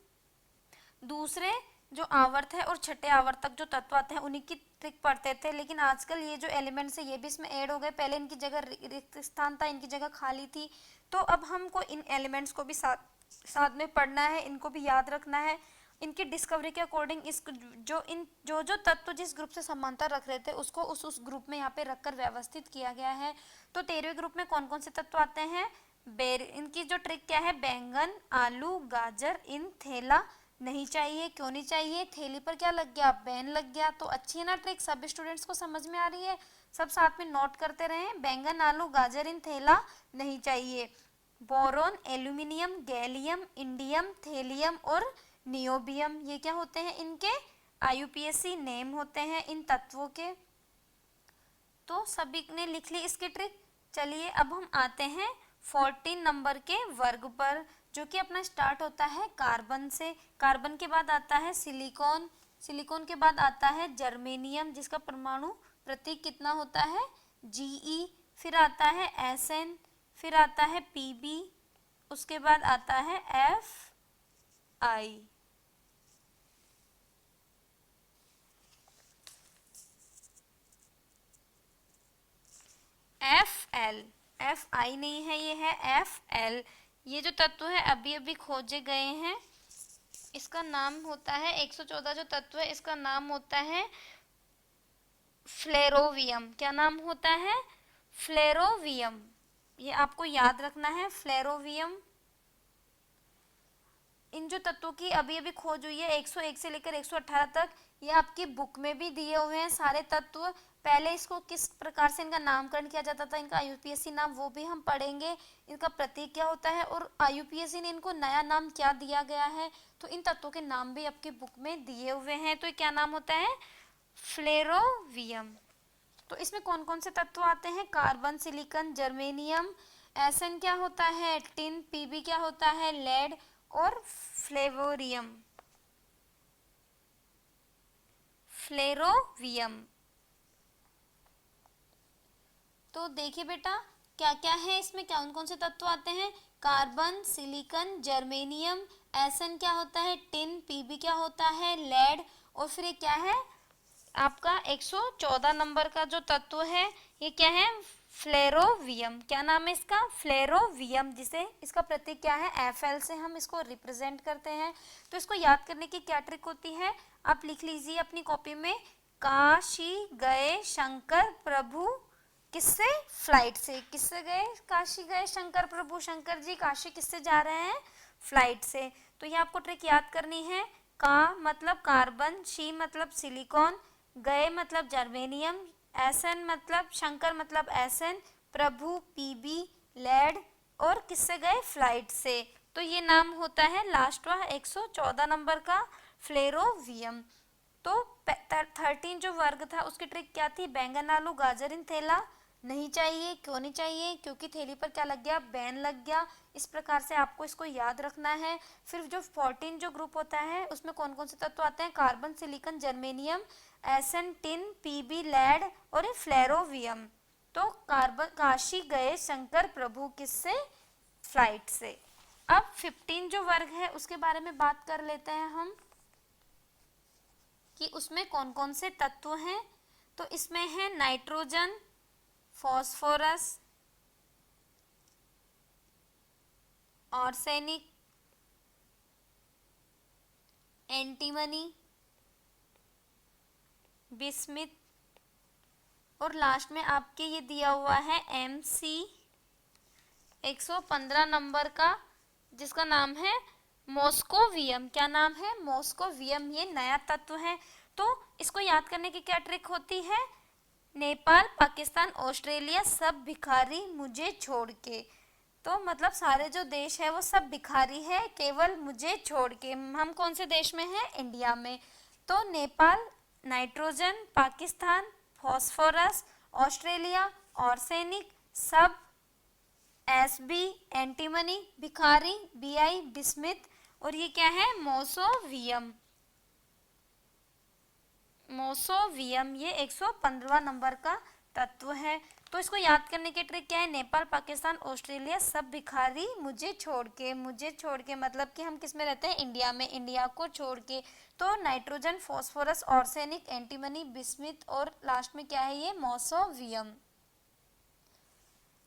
दूसरे जो आवर्त है और छठे आवर्त तक जो तत्व आते हैं उन्हीं की ट्रिक पढ़ते थे, लेकिन आजकल ये जो एलिमेंट्स है ये भी इसमें ऐड हो गए। पहले इनकी जगह रिक्त स्थान था, इनकी जगह खाली थी, तो अब हमको इन एलिमेंट्स को भी साथ में पढ़ना है, इनको भी याद रखना है। इनकी डिस्कवरी के अकॉर्डिंग इस जो तत्व जिस ग्रुप से समांतर रख रहे थे उसको उस ग्रुप में यहाँ पे रखकर व्यवस्थित किया गया है। तो 13वें ग्रुप में कौन कौन से तत्व आते हैं, इनकी जो ट्रिक क्या है, बैंगन आलू गाजर इन थैला नहीं चाहिए। क्यों नहीं चाहिए, थैली पर क्या लग गया, बैन लग गया। तो अच्छी है ना ट्रिक, सब स्टूडेंट्स को समझ में आ रही है, सब साथ में नोट करते रहें। बैंगन आलू गाजर इन थैला नहीं चाहिए। Boron aluminium gallium indium thallium और नियोबियम, ये क्या होते हैं, इनके IUPAC नेम होते हैं इन तत्वों के। तो सभी ने लिख ली इसकी ट्रिक। चलिए अब हम आते हैं 14 नंबर के वर्ग पर, जो कि अपना स्टार्ट होता है कार्बन से। कार्बन के बाद आता है सिलिकॉन, सिलिकॉन के बाद आता है जर्मेनियम जिसका परमाणु प्रतीक कितना होता है, GE। फिर आता है SN, फिर आता है PB, उसके बाद आता है FI। FL, FI नहीं है, ये है FL। ये जो तत्व है अभी अभी खोजे गए हैं, इसका नाम होता है 114 जो तत्व है इसका नाम होता है फ्लेरोवियम। क्या नाम होता है, फ्लेरोवियम। ये आपको याद रखना है, फ्लेरोवियम। इन जो तत्वों की अभी अभी खोज हुई है 101 से लेकर 118 तक, ये आपकी बुक में भी दिए हुए हैं सारे तत्व। पहले इसको किस प्रकार से इनका नामकरण किया जाता था, इनका IUPAC नाम, वो भी हम पढ़ेंगे। इनका प्रतीक क्या होता है और IUPAC ने इनको नया नाम क्या दिया गया है, तो इन तत्वों के नाम भी आपकी बुक में दिए हुए हैं। तो ये क्या नाम होता है, फ्लेरोवियम। तो इसमें कौन कौन से तत्व आते हैं, कार्बन सिलिकॉन जर्मेनियम। SN क्या होता है, टिन। PB क्या होता है, लेड। और फ्लेवोरियम, फ्लेरोवियम। तो देखिए बेटा क्या क्या है इसमें, कौन कौन से तत्व आते हैं, कार्बन सिलिकॉन जर्मेनियम। SN क्या होता है, टिन। PB क्या होता है, लेड। और फिर ये क्या है आपका 114 नंबर का जो तत्व है, ये क्या है, फ्लेरोवियम। क्या नाम है इसका, फ्लेरोवियम, जिसे इसका प्रतीक क्या है, FL से हम इसको रिप्रेजेंट करते हैं। तो इसको याद करने की क्या ट्रिक होती है, आप लिख लीजिए अपनी कॉपी में। काशी गए शंकर प्रभु, किससे, फ्लाइट से। किससे गए, काशी गए शंकर प्रभु, शंकर जी काशी किससे जा रहे हैं, फ्लाइट से। तो ये आपको ट्रिक याद करनी है। का मतलब कार्बन, शी मतलब सिलिकॉन, गए मतलब जर्मेनियम, SN मतलब शंकर मतलब SN, प्रभु PB, लेड, और किससे गए, फ्लाइट से। तो ये नाम होता है लास्ट वाला 114 नंबर का, फ्लेरोवियम। तो 13 जो वर्ग था उसकी ट्रिक क्या थी, बैंगन आलू गाजर इन थैला नहीं चाहिए। क्यों नहीं चाहिए, क्योंकि थैली पर क्या लग गया, बैन लग गया। इस प्रकार से आपको इसको याद रखना है। फिर जो 14 जो ग्रुप होता है उसमें कौन कौन से तत्व आते हैं, carbon silicon germanium, SN tin, PB lead और ये फ्लेरोवियम। तो कार्बन, काशी गए शंकर प्रभु, किससे, फ्लाइट से। अब 15 जो वर्ग है उसके बारे में बात कर लेते हैं हम कि उसमें कौन कौन से तत्व हैं। तो इसमें है nitrogen, phosphorus, arsenic, antimony, bismuth, और लास्ट में आपके ये दिया हुआ है MC 115 नंबर का, जिसका नाम है मॉस्कोवियम। क्या नाम है? मॉस्कोवियम। ये नया तत्व है। तो इसको याद करने की क्या ट्रिक होती है? नेपाल, पाकिस्तान, ऑस्ट्रेलिया सब भिखारी मुझे छोड़ के। तो मतलब सारे जो देश है वो सब भिखारी है केवल मुझे छोड़ के। हम कौन से देश में हैं? इंडिया में। तो Nepal nitrogen, Pakistan phosphorus, Australia arsenic, सब SB एंटीमनी, भिखारी BI बिस्मिथ, और ये क्या है? मॉसोवियम। मॉसोवियम ये 115 नंबर का तत्व है। तो इसको याद करने की ट्रिक क्या है? नेपाल, पाकिस्तान, ऑस्ट्रेलिया सब भिखारी मुझे छोड़ के। मुझे छोड़ के मतलब कि हम किस में रहते हैं? इंडिया में। इंडिया को छोड़ के। तो nitrogen, phosphorus, arsenic, antimony, bismuth, और लास्ट में क्या है? ये मॉसोवियम।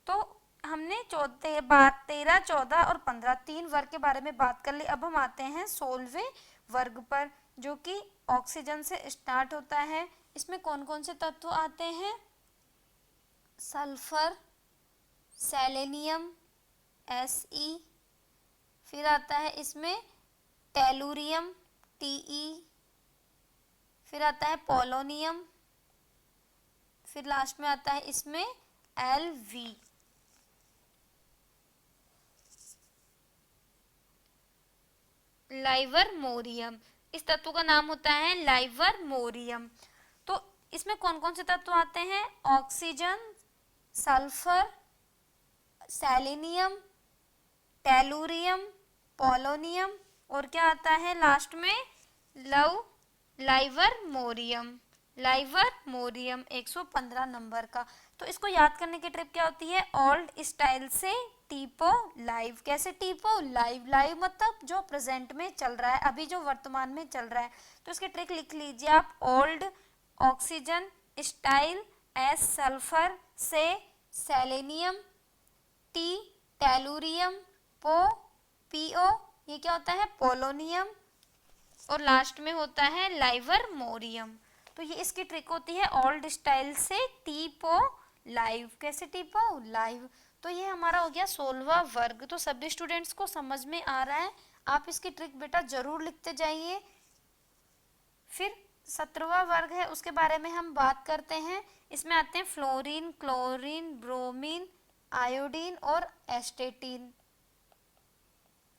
तो हमने 13, 14 और 15 तीन वर्ग के बारे में बात कर ली। अब हम आते हैं 16वें वर्ग पर, जो कि ऑक्सीजन से स्टार्ट होता है। इसमें कौन कौन से तत्व आते हैं? सल्फर, सेलेनियम Se, फिर आता है इसमें टेलुरियम Te, फिर आता है पोलोनियम, फिर लास्ट में आता है इसमें Lv। लाइवरमोरियम, इस तत्व का नाम होता है लाइवरमोरियम। तो इसमें कौन कौन से तत्व आते हैं? Oxygen, sulphur, selenium, tellurium, polonium, और क्या आता है लास्ट में? लाइवरमोरियम। लाइवरमोरियम 115 नंबर का। तो इसको याद करने की ट्रिक क्या होती है? ओल्ड स्टाइल से टीपो लाइव। कैसे टीपो लाइव? लाइव मतलब जो प्रेजेंट में चल रहा है, अभी जो वर्तमान में चल रहा है। तो इसकी ट्रिक लिख लीजिए आप। Old oxygen, style S sulphur, से सेलेनियम, टी टेलुरियम, पीओ ये क्या होता है? पोलोनियम, और लास्ट में होता है लाइवरमोरियम। तो ये इसकी ट्रिक होती है ओल्ड स्टाइल से टीपो लाइव। कैसे टीपो लाइव? तो ये हमारा हो गया 16वां वर्ग। तो सभी स्टूडेंट्स को समझ में आ रहा है? आप इसकी ट्रिक बेटा जरूर लिखते जाइए। फिर 17वां वर्ग है, उसके बारे में हम बात करते हैं। इसमें आते हैं फ्लोरीन, क्लोरीन, ब्रोमीन, आयोडीन और एस्टेटीन।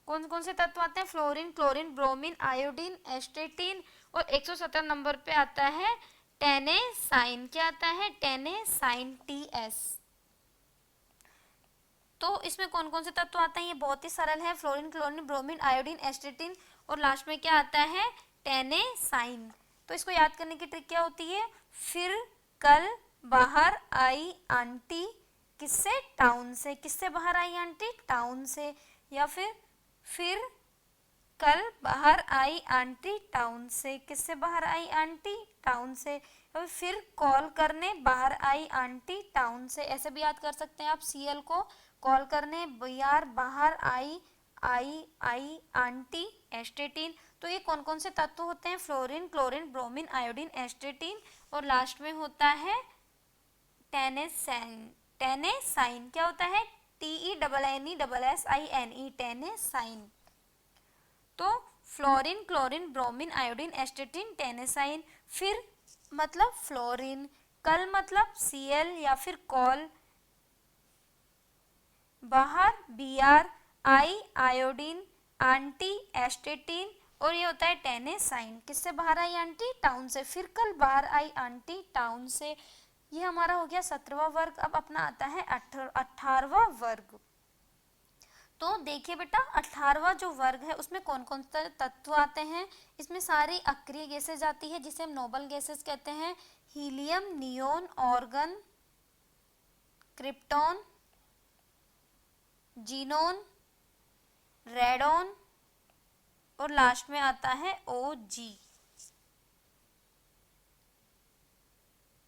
कौन कौन से तत्व आते हैं? फ्लोरीन, क्लोरीन, ब्रोमीन, आयोडीन, एस्टेटीन, और 117 नंबर पे आता है टेनेसाइन। क्या आता है? टेनेसाइन TS। तो इसमें कौन कौन से तत्व आते हैं? ये बहुत ही सरल है। फ्लोरीन, क्लोरीन, ब्रोमीन, आयोडीन, एस्टेटीन, और लास्ट में क्या आता है? टेनेसाइन। तो इसको याद करने की ट्रिक क्या होती है? फिर कल बाहर आई आंटी, किससे? टाउन से। किससे बाहर आई आंटी? टाउन से। या फिर कल बाहर आई आंटी टाउन से। किससे बाहर आई आंटी? टाउन से। और फिर कॉल करने बाहर आई आंटी टाउन से। ऐसे भी याद कर सकते हैं आप CL को। कॉल करने यार बाहर आई आंटी एस्टेटीन। तो ये कौन कौन से तत्व होते हैं? फ्लोरीन, क्लोरीन, ब्रोमीन, आयोडीन, एस्टेटीन, और लास्ट में होता है टेनेसाइन। टेनेसाइन क्या होता है? TENNESSINE, टेनेसाइन। तो फ्लोरीन, क्लोरीन, ब्रोमीन, आयोडीन, एस्टेटीन, टेनेसाइन। फिर मतलब फ्लोरीन, कल मतलब CL या फिर कॉल, बाहर BR, आई आयोडीन, आंटी एस्टेटीन, और ये होता है टेनेसाइन। किससे बाहर आई आंटी? टाउन से। फिर कल बाहर आई आंटी टाउन से। ये हमारा हो गया 17वां वर्ग। अब अपना आता है 18वां वर्ग। तो देखिए बेटा 18वां जो वर्ग है उसमें कौन कौन से तत्व आते हैं? इसमें सारी अक्रिय गैसेज आती है, जिसे हम नोबल गैसेज कहते हैं। Helium, neon, organ, krypton, xenon, radon, और लास्ट में आता है OG,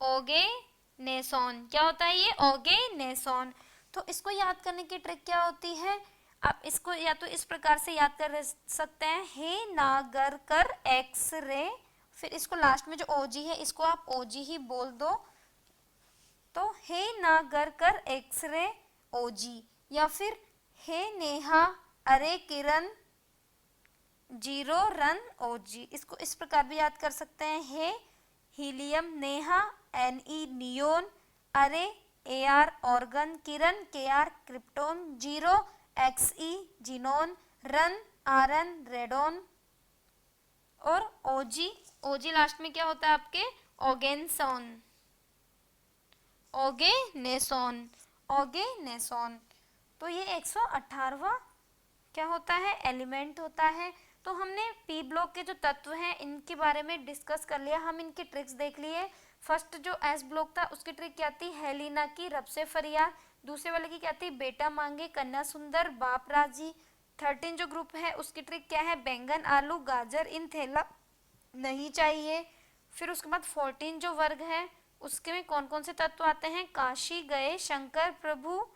ओगेनेसॉन। क्या होता है ये? ओगेनेसॉन। तो इसको याद करने की ट्रिक क्या होती है? आप इसको या तो इस प्रकार से याद कर सकते हैं, हे नागर कर एक्स रे, फिर इसको लास्ट में जो OG है इसको आप OG ही बोल दो, तो हे नागर कर एक्सरे ओजी, या फिर हे नेहा अरे किरण 0 रन ओजी। इसको इस प्रकार भी याद कर सकते हैं, हे हीलियम, नेहा Ne नियोन, अरे Ar ऑर्गन, किरण Kr krypton, 0 Xe xenon, run Rn radon, और ओजी लास्ट में क्या होता है आपके ओगेनेसोन। तो ये 118वां क्या होता है, एलिमेंट होता है। तो हमने पी ब्लॉक के जो तत्व हैं इनके बारे में डिस्कस कर लिया, हम इनकी ट्रिक्स देख लिए। फर्स्ट जो एस ब्लॉक था उसकी ट्रिक क्या थी, हेलिना की रब से फरियाद। दूसरे वाले की क्या थी, बेटा मांगे कन्या सुंदर बाप राजी। 13 जो ग्रुप है उसकी ट्रिक क्या है, बैंगन आलू गाजर इन थैला नहीं चाहिए। फिर उसके बाद 14 जो वर्ग है उसके में कौन कौन से तत्व आते हैं, काशी गए शंकर प्रभु,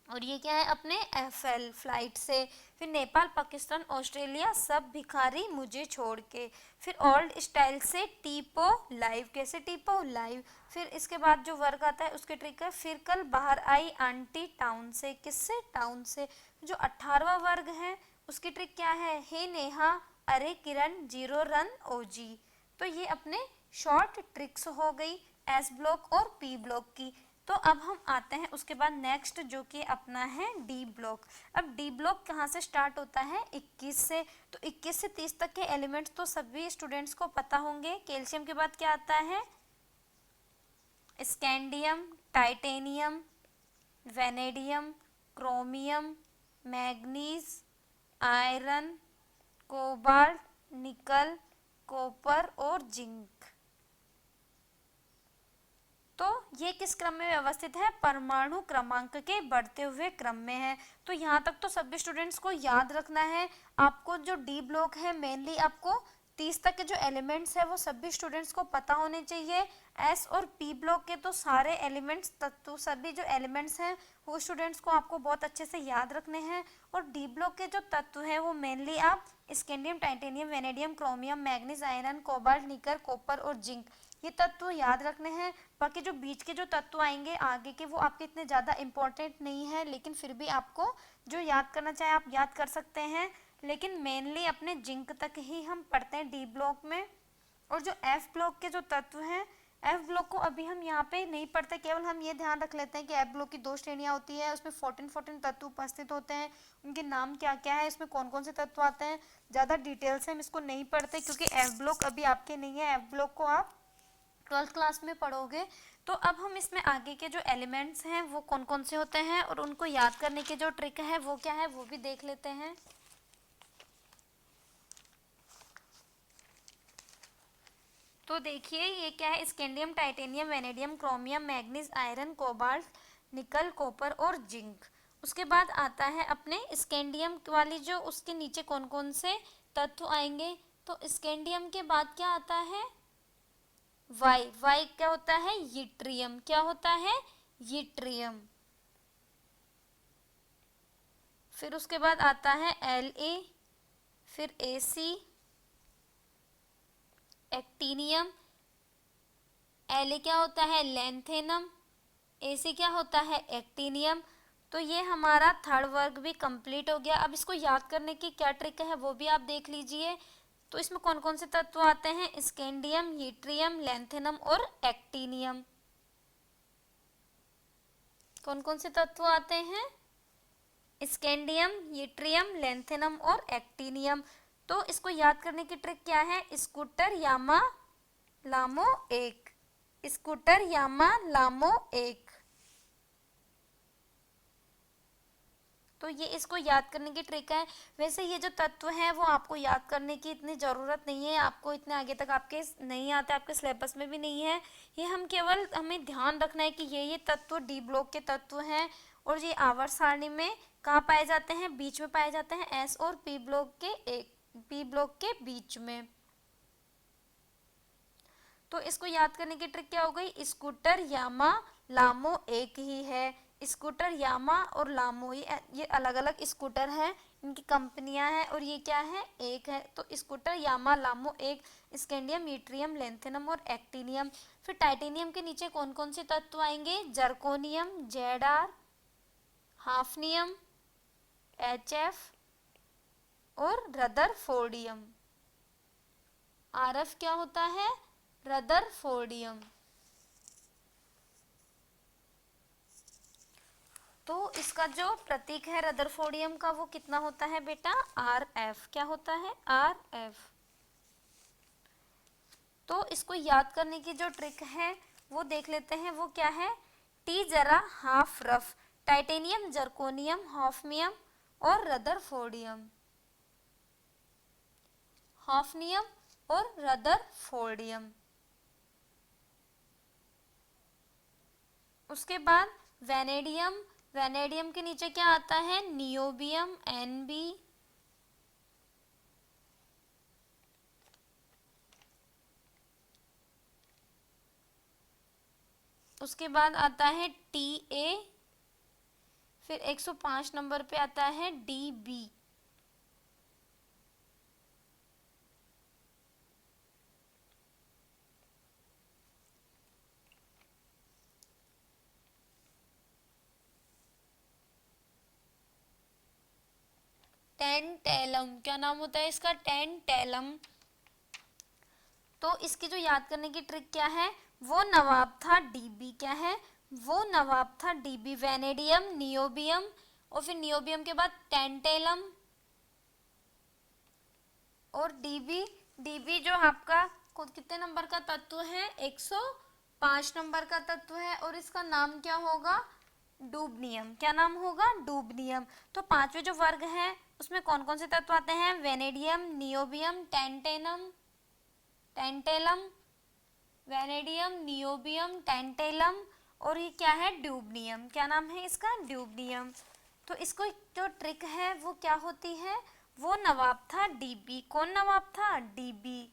और ये क्या है अपने एफएल फ्लाइट से। फिर नेपाल पाकिस्तान ऑस्ट्रेलिया सब भिखारी मुझे छोड़ के। फिर ओल्ड स्टाइल से टीपो लाइव, कैसे टीपो लाइव। फिर इसके बाद जो वर्ग आता है उसके ट्रिक है, फिर कल बाहर आई आंटी टाउन से, किससे, टाउन से। जो 18वां वर्ग है उसकी ट्रिक क्या है, हे नेहा अरे किरण 0 रन ओजी। तो ये अपने शॉर्ट ट्रिक्स हो गई एस ब्लॉक और पी ब्लॉक की। तो अब हम आते हैं उसके बाद नेक्स्ट जो कि अपना है डी ब्लॉक। अब डी ब्लॉक कहाँ से स्टार्ट होता है, 21 से। तो 21 से 30 तक के एलिमेंट्स तो सभी स्टूडेंट्स को पता होंगे। कैल्शियम के बाद क्या आता है, scandium, titanium, vanadium, chromium, manganese, iron, cobalt, निकल, कॉपर और जिंक। तो ये किस क्रम में व्यवस्थित है, परमाणु क्रमांक के बढ़ते हुए क्रम में है। तो यहाँ तक तो सभी स्टूडेंट्स को याद रखना है। आपको जो डी ब्लॉक है मेनली आपको 30 तक के जो एलिमेंट्स है वो सभी स्टूडेंट्स को पता होने चाहिए। एस और पी ब्लॉक के तो सारे एलिमेंट्स तत्व, सभी जो एलिमेंट्स हैं वो स्टूडेंट्स को आपको बहुत अच्छे से याद रखने हैं। और डी ब्लॉक के जो तत्व हैं वो मेनली आप scandium, titanium, vanadium, chromium, manganese, iron, cobalt, निकल, कॉपर और जिंक, ये तत्व याद रखने हैं। बाकी जो बीच के जो तत्व आएंगे आगे के वो आपके इतने ज़्यादा इंपॉर्टेंट नहीं है, लेकिन फिर भी आपको जो याद करना चाहे आप याद कर सकते हैं। लेकिन मेनली अपने जिंक तक ही हम पढ़ते हैं डी ब्लॉक में। और जो एफ ब्लॉक के जो तत्व हैं, एफ ब्लॉक को अभी हम यहाँ पे नहीं पढ़ते, केवल हम ये ध्यान रख लेते हैं कि एफ ब्लॉक की 2 श्रेणियाँ होती है, उसमें 14 तत्व उपस्थित होते हैं, उनके नाम क्या क्या है, इसमें कौन कौन से तत्व आते हैं। ज़्यादा डिटेल से हम इसको नहीं पढ़ते क्योंकि एफ ब्लॉक अभी आपके नहीं है, एफ ब्लॉक को आप 12th क्लास में पढ़ोगे। तो अब हम इसमें आगे के जो एलिमेंट्स हैं वो कौन कौन से होते हैं और उनको याद करने की जो ट्रिक है वो क्या है वो भी देख लेते हैं। तो देखिए ये क्या है, scandium, titanium, vanadium, chromium, manganese, iron, cobalt, निकल, कॉपर और जिंक। उसके बाद आता है अपने स्कैंडियम वाली जो उसके नीचे कौन कौन से तत्व आएंगे। तो स्कैंडियम के बाद क्या आता है, वाई क्या होता है, यट्रियम, क्या होता है, यट्रियम। फिर उसके बाद आता है La, फिर Ac, एक्टीनियम, La क्या होता है, लैंथेनम, Ac क्या होता है, एक्टीनियम। तो ये हमारा थर्ड वर्ग भी कंप्लीट हो गया। अब इसको याद करने की क्या ट्रिक है वो भी आप देख लीजिए। तो इसमें कौन कौन से तत्व आते हैं, स्कैंडियम, यट्रियम, लैंथेनम और एक्टीनियम। कौन कौन से तत्व आते हैं, स्कैंडियम, यट्रियम, लैंथेनम और एक्टीनियम। तो इसको याद करने की ट्रिक क्या है, स्कूटर यामा लामो 1, स्कूटर यामा लामो 1। तो ये इसको याद करने की ट्रिक है। वैसे ये जो तत्व हैं वो आपको याद करने की इतनी ज़रूरत नहीं है, आपको इतने आगे तक आपके नहीं आते, आपके सिलेबस में भी नहीं है। ये हमें ध्यान रखना है कि ये तत्व डी ब्लॉक के तत्व हैं और ये आवर्त सारणी में कहाँ पाए जाते हैं, बीच में पाए जाते हैं, एस और पी ब्लॉक के बीच में। तो इसको याद करने की ट्रिक क्या हो गई, स्कूटर यामा लामो 1 ही है। स्कूटर यामा और लामो, ये अलग अलग स्कूटर हैं, इनकी कंपनियां हैं, और ये क्या है, एक है। तो स्कूटर यामा लामो एक, स्कैंडियम, यूट्रियम, लेंथेनम और एक्टिनियम। फिर टाइटेनियम के नीचे कौन कौन से तत्व आएंगे, जर्कोनियम, जेड हाफनियम, HF और रदरफोर्डियम। RF क्या होता है, रदरफोर्डियम। तो इसका जो प्रतीक है रदरफोर्डियम का वो कितना होता है बेटा, RF। क्या होता है, RF। तो इसको याद करने की जो ट्रिक है वो देख लेते हैं, वो क्या है, टी जरा half rough, titanium, zirconium, hafnium और रदरफोर्डियम। हाफनियम और रदरफोर्डियम। उसके बाद वेनेडियम, वेनेडियम के नीचे क्या आता है, नियोबियम, Nb। उसके बाद आता है Ta, फिर 105 नंबर पे आता है Db। टेंटेलम, क्या नाम होता है इसका, टेंटेलम। तो इसकी जो याद करने की ट्रिक क्या है, वो नवाब था Db। क्या है, वो नवाब था Db। वेनेडियम, नियोबियम, और फिर नियोबियम के बाद टेंटेलम और Db। Db जो आपका कितने नंबर का तत्व है, 105 नंबर का तत्व है, और इसका नाम क्या होगा, डूबनियम। क्या नाम होगा, डूबनियम। तो पांचवे जो वर्ग है उसमें कौन कौन से तत्व आते हैं, vanadium, niobium, tantalum, vanadium, niobium, tantalum, और ये क्या है, ड्यूबनियम। क्या नाम है इसका, ड्यूबनियम। तो इसको जो ट्रिक है वो क्या होती है, वो नवाब था Db। कौन नवाब था, Db।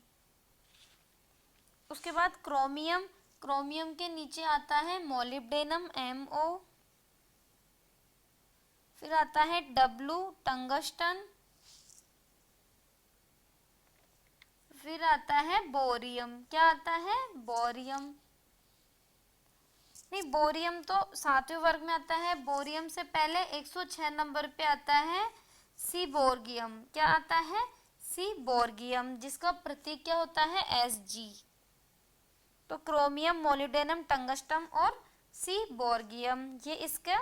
उसके बाद क्रोमियम, क्रोमियम के नीचे आता है मोलिब्डेनम, Mo। फिर आता है W, टंगस्टन। फिर आता है बोरियम। क्या आता है, बोरियम। नहीं, बोरियम तो 7वें वर्ग में आता है। बोरियम से पहले 106 नंबर पे आता है सीबोर्गियम। क्या आता है, सीबोर्गियम, जिसका प्रतीक क्या होता है, Sg। तो क्रोमियम, मोलिब्डेनम, टंगस्टन और सीबोर्गियम, ये इसके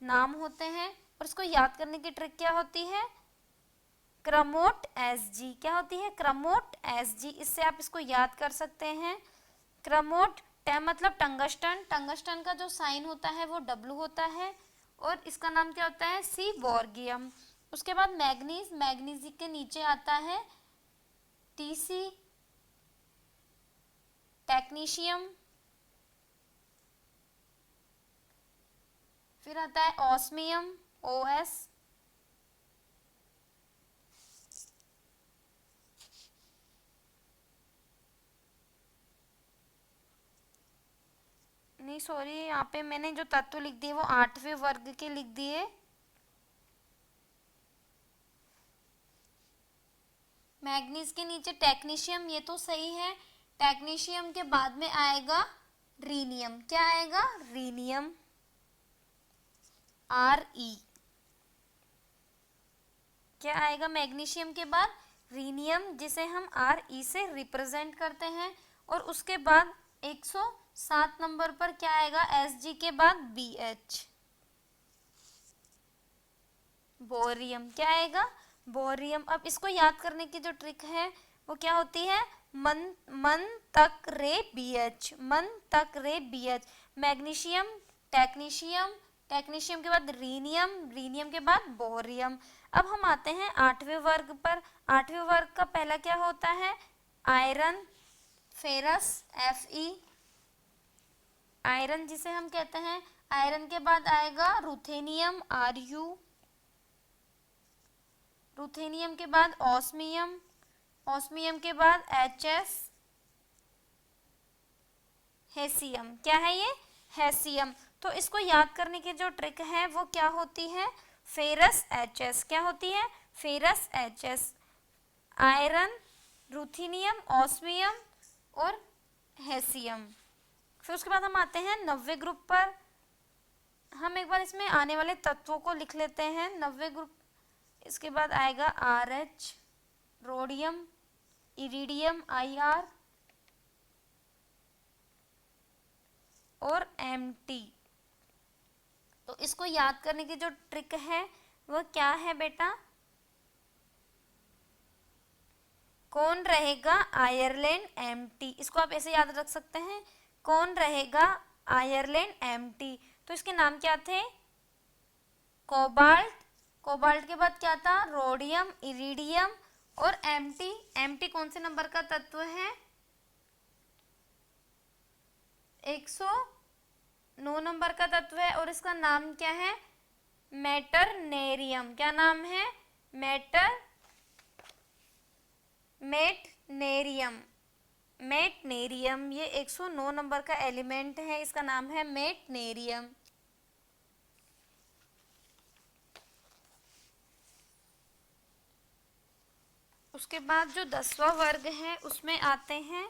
नाम होते हैं। और इसको याद करने की ट्रिक क्या होती है, क्रमोट Sg। क्या होती है, क्रमोट Sg। इससे आप इसको याद कर सकते हैं। क्रमोट मतलब टंगस्टन, टंगस्टन का जो साइन होता है वो W होता है, और इसका नाम क्या होता है, सीबोर्गियम। उसके बाद मैग्नीज, मैग्नीज के नीचे आता है Tc, टेक्नीशियम। फिर आता है ऑस्मियम, Os। नहीं सॉरी, यहाँ पे मैंने जो तत्व लिख दिए वो 8वें वर्ग के लिख दिए। मैग्नीज के नीचे टेक्नीशियम, ये तो सही है। टेक्नीशियम के बाद में आएगा रीनियम। क्या आएगा, रीनियम, Re। क्या आएगा मैग्नीशियम के बाद, रीनियम, जिसे हम Re से रिप्रेजेंट करते हैं। और उसके बाद 107 नंबर पर क्या आएगा, Sg के बाद Bh, बोरियम। क्या आएगा, बोरियम। अब इसको याद करने की जो ट्रिक है वो क्या होती है, मन तक रे BH, मन तक रे BH। मैग्नीशियम, टेक्नीशियम, टेक्नीशियम के बाद रीनियम, रीनियम के बाद बोरियम। अब हम आते हैं 8वें वर्ग पर। 8वें वर्ग का पहला क्या होता है, आयरन, फेरस, Fe, आयरन जिसे हम कहते हैं। आयरन के बाद आएगा रुथेनियम, Ru, रुथेनियम के बाद ऑस्मियम, ऑस्मियम के बाद HS, हेसियम। क्या है ये, हेसियम। तो इसको याद करने की जो ट्रिक है वो क्या होती है, फेरस Hs। क्या होती है, ferrous Hs, iron, ruthenium, osmium और हेसियम। फिर उसके बाद हम आते हैं 90 ग्रुप पर। हम एक बार इसमें आने वाले तत्वों को लिख लेते हैं, 90 ग्रुप। इसके बाद आएगा RH, रोडियम, इरिडियम IR और Mt। तो इसको याद करने की जो ट्रिक है वो क्या है बेटा, कौन रहेगा, आयरलैंड Mt। इसको आप ऐसे याद रख सकते हैं, कौन रहेगा, आयरलैंड Mt। तो इसके नाम क्या थे, कोबाल्ट, कोबाल्ट के बाद क्या था, रोडियम, इरिडियम और Mt। Mt कौन से नंबर का तत्व है, 109 नंबर का तत्व है और इसका नाम क्या है, मेटरनेरियम। क्या नाम है, मेटनेरियम। मेटनेरियम ये 109 नंबर का एलिमेंट है, इसका नाम है मेटनेरियम। उसके बाद जो 10वां वर्ग है उसमें आते हैं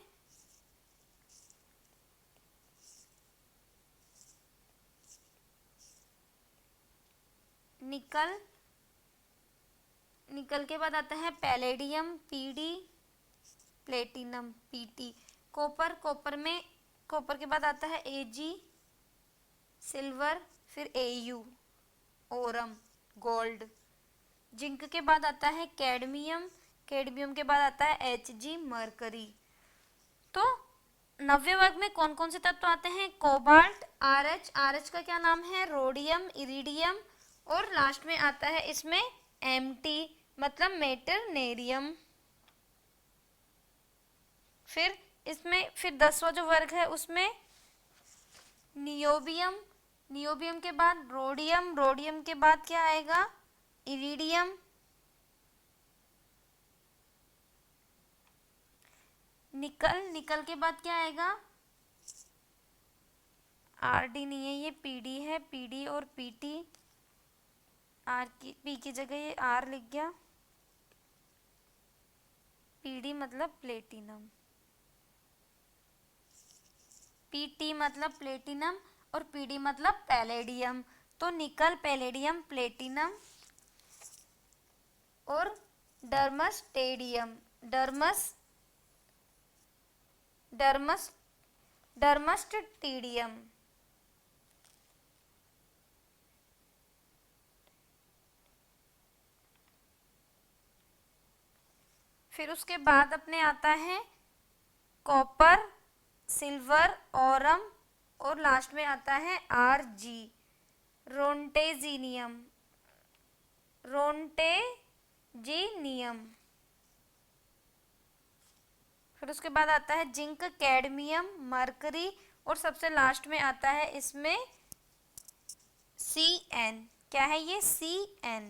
निकल, निकल के बाद आता है palladium Pd, platinum Pt, copper, copper के बाद आता है Ag, सिल्वर, फिर Au, ओरम, गोल्ड। जिंक के बाद आता है कैडमियम, कैडमियम के बाद आता है Hg, मरकरी। तो 90 वर्ग में कौन कौन से तत्व आते हैं, कोबाल्ट, RH का क्या नाम है, रोडियम, इरिडियम और लास्ट में आता है इसमें Mt मतलब मेटरनेरियम। फिर इसमें 10वां जो वर्ग है उसमें नियोबियम, नियोबियम के बाद रोडियम, रोडियम के बाद क्या आएगा, इरिडियम, निकल, निकल के बाद क्या आएगा, Rd नहीं है, ये Pd है, Pd और Pt, आर की पी की जगह ये आर लिख गया, Pd मतलब प्लेटिनम, Pt मतलब प्लेटिनम और Pd मतलब पैलेडियम। तो निकल, पैलेडियम, प्लेटिनम और डर्मस्टेडियम, डर्मस्टेडियम। फिर उसके बाद अपने आता है कॉपर, सिल्वर, ओरम और लास्ट में आता है Rg, रोंटेजीनियम, रोंटेजीनियम। फिर उसके बाद आता है जिंक, कैडमियम, मरकरी और सबसे लास्ट में आता है इसमें Cn। क्या है ये, Cn,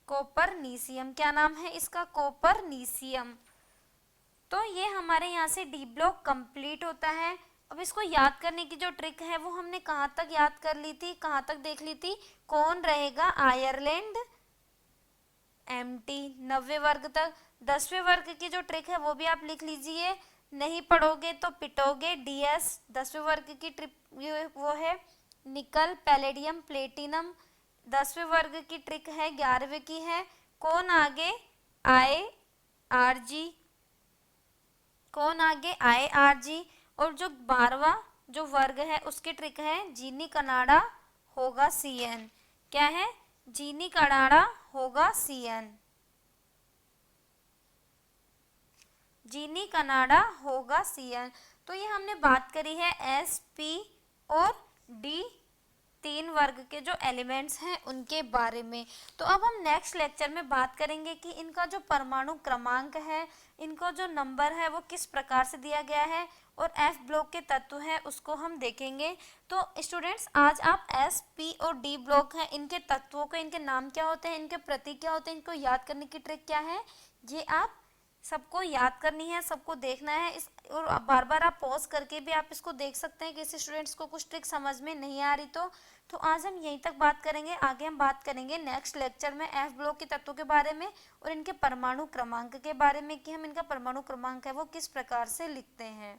कॉपरनीसियम। क्या नाम है इसका, कॉपरनीसियम। तो ये हमारे यहाँ से डी ब्लॉक कंप्लीट होता है। अब इसको याद करने की जो ट्रिक है वो हमने कहाँ तक याद कर ली थी, कहाँ तक देख ली थी, कौन रहेगा, आयरलैंड Mt, 90 वर्ग तक। 10वें वर्ग की जो ट्रिक है वो भी आप लिख लीजिए, नहीं पढ़ोगे तो पिटोगे। DS 10वें वर्ग की ट्रिक वो है निकल, पैलेडियम, प्लेटिनम। 10वें वर्ग की ट्रिक है, 11वें की है, कौन आगे आए, Rg, कौन आगे आए, Rg। और जो 12वां जो वर्ग है उसकी ट्रिक है जीनी कनाडा होगा Cn। क्या है, जीनी कनाडा होगा Cn, जीनी कनाडा होगा Cn। तो ये हमने बात करी है S, P और D 3 वर्ग के जो एलिमेंट्स हैं उनके बारे में। तो अब हम नेक्स्ट लेक्चर में बात करेंगे कि इनका जो परमाणु क्रमांक है, इनका जो नंबर है वो किस प्रकार से दिया गया है और F ब्लॉक के तत्व है उसको हम देखेंगे। तो स्टूडेंट्स आज आप S, P और D ब्लॉक हैं, इनके तत्वों के, इनके नाम क्या होते हैं, इनके प्रतीक क्या होते हैं, इनको याद करने की ट्रिक क्या है, ये आप सबको याद करनी है, सबको देखना है इस, और बार बार आप पॉज करके भी आप इसको देख सकते हैं। किसी स्टूडेंट्स को कुछ ट्रिक समझ में नहीं आ रही तो आज हम यहीं तक बात करेंगे। आगे हम बात करेंगे नेक्स्ट लेक्चर में एफ ब्लॉक के तत्वों के बारे में और इनके परमाणु क्रमांक के बारे में, कि हम इनका परमाणु क्रमांक है वो किस प्रकार से लिखते हैं।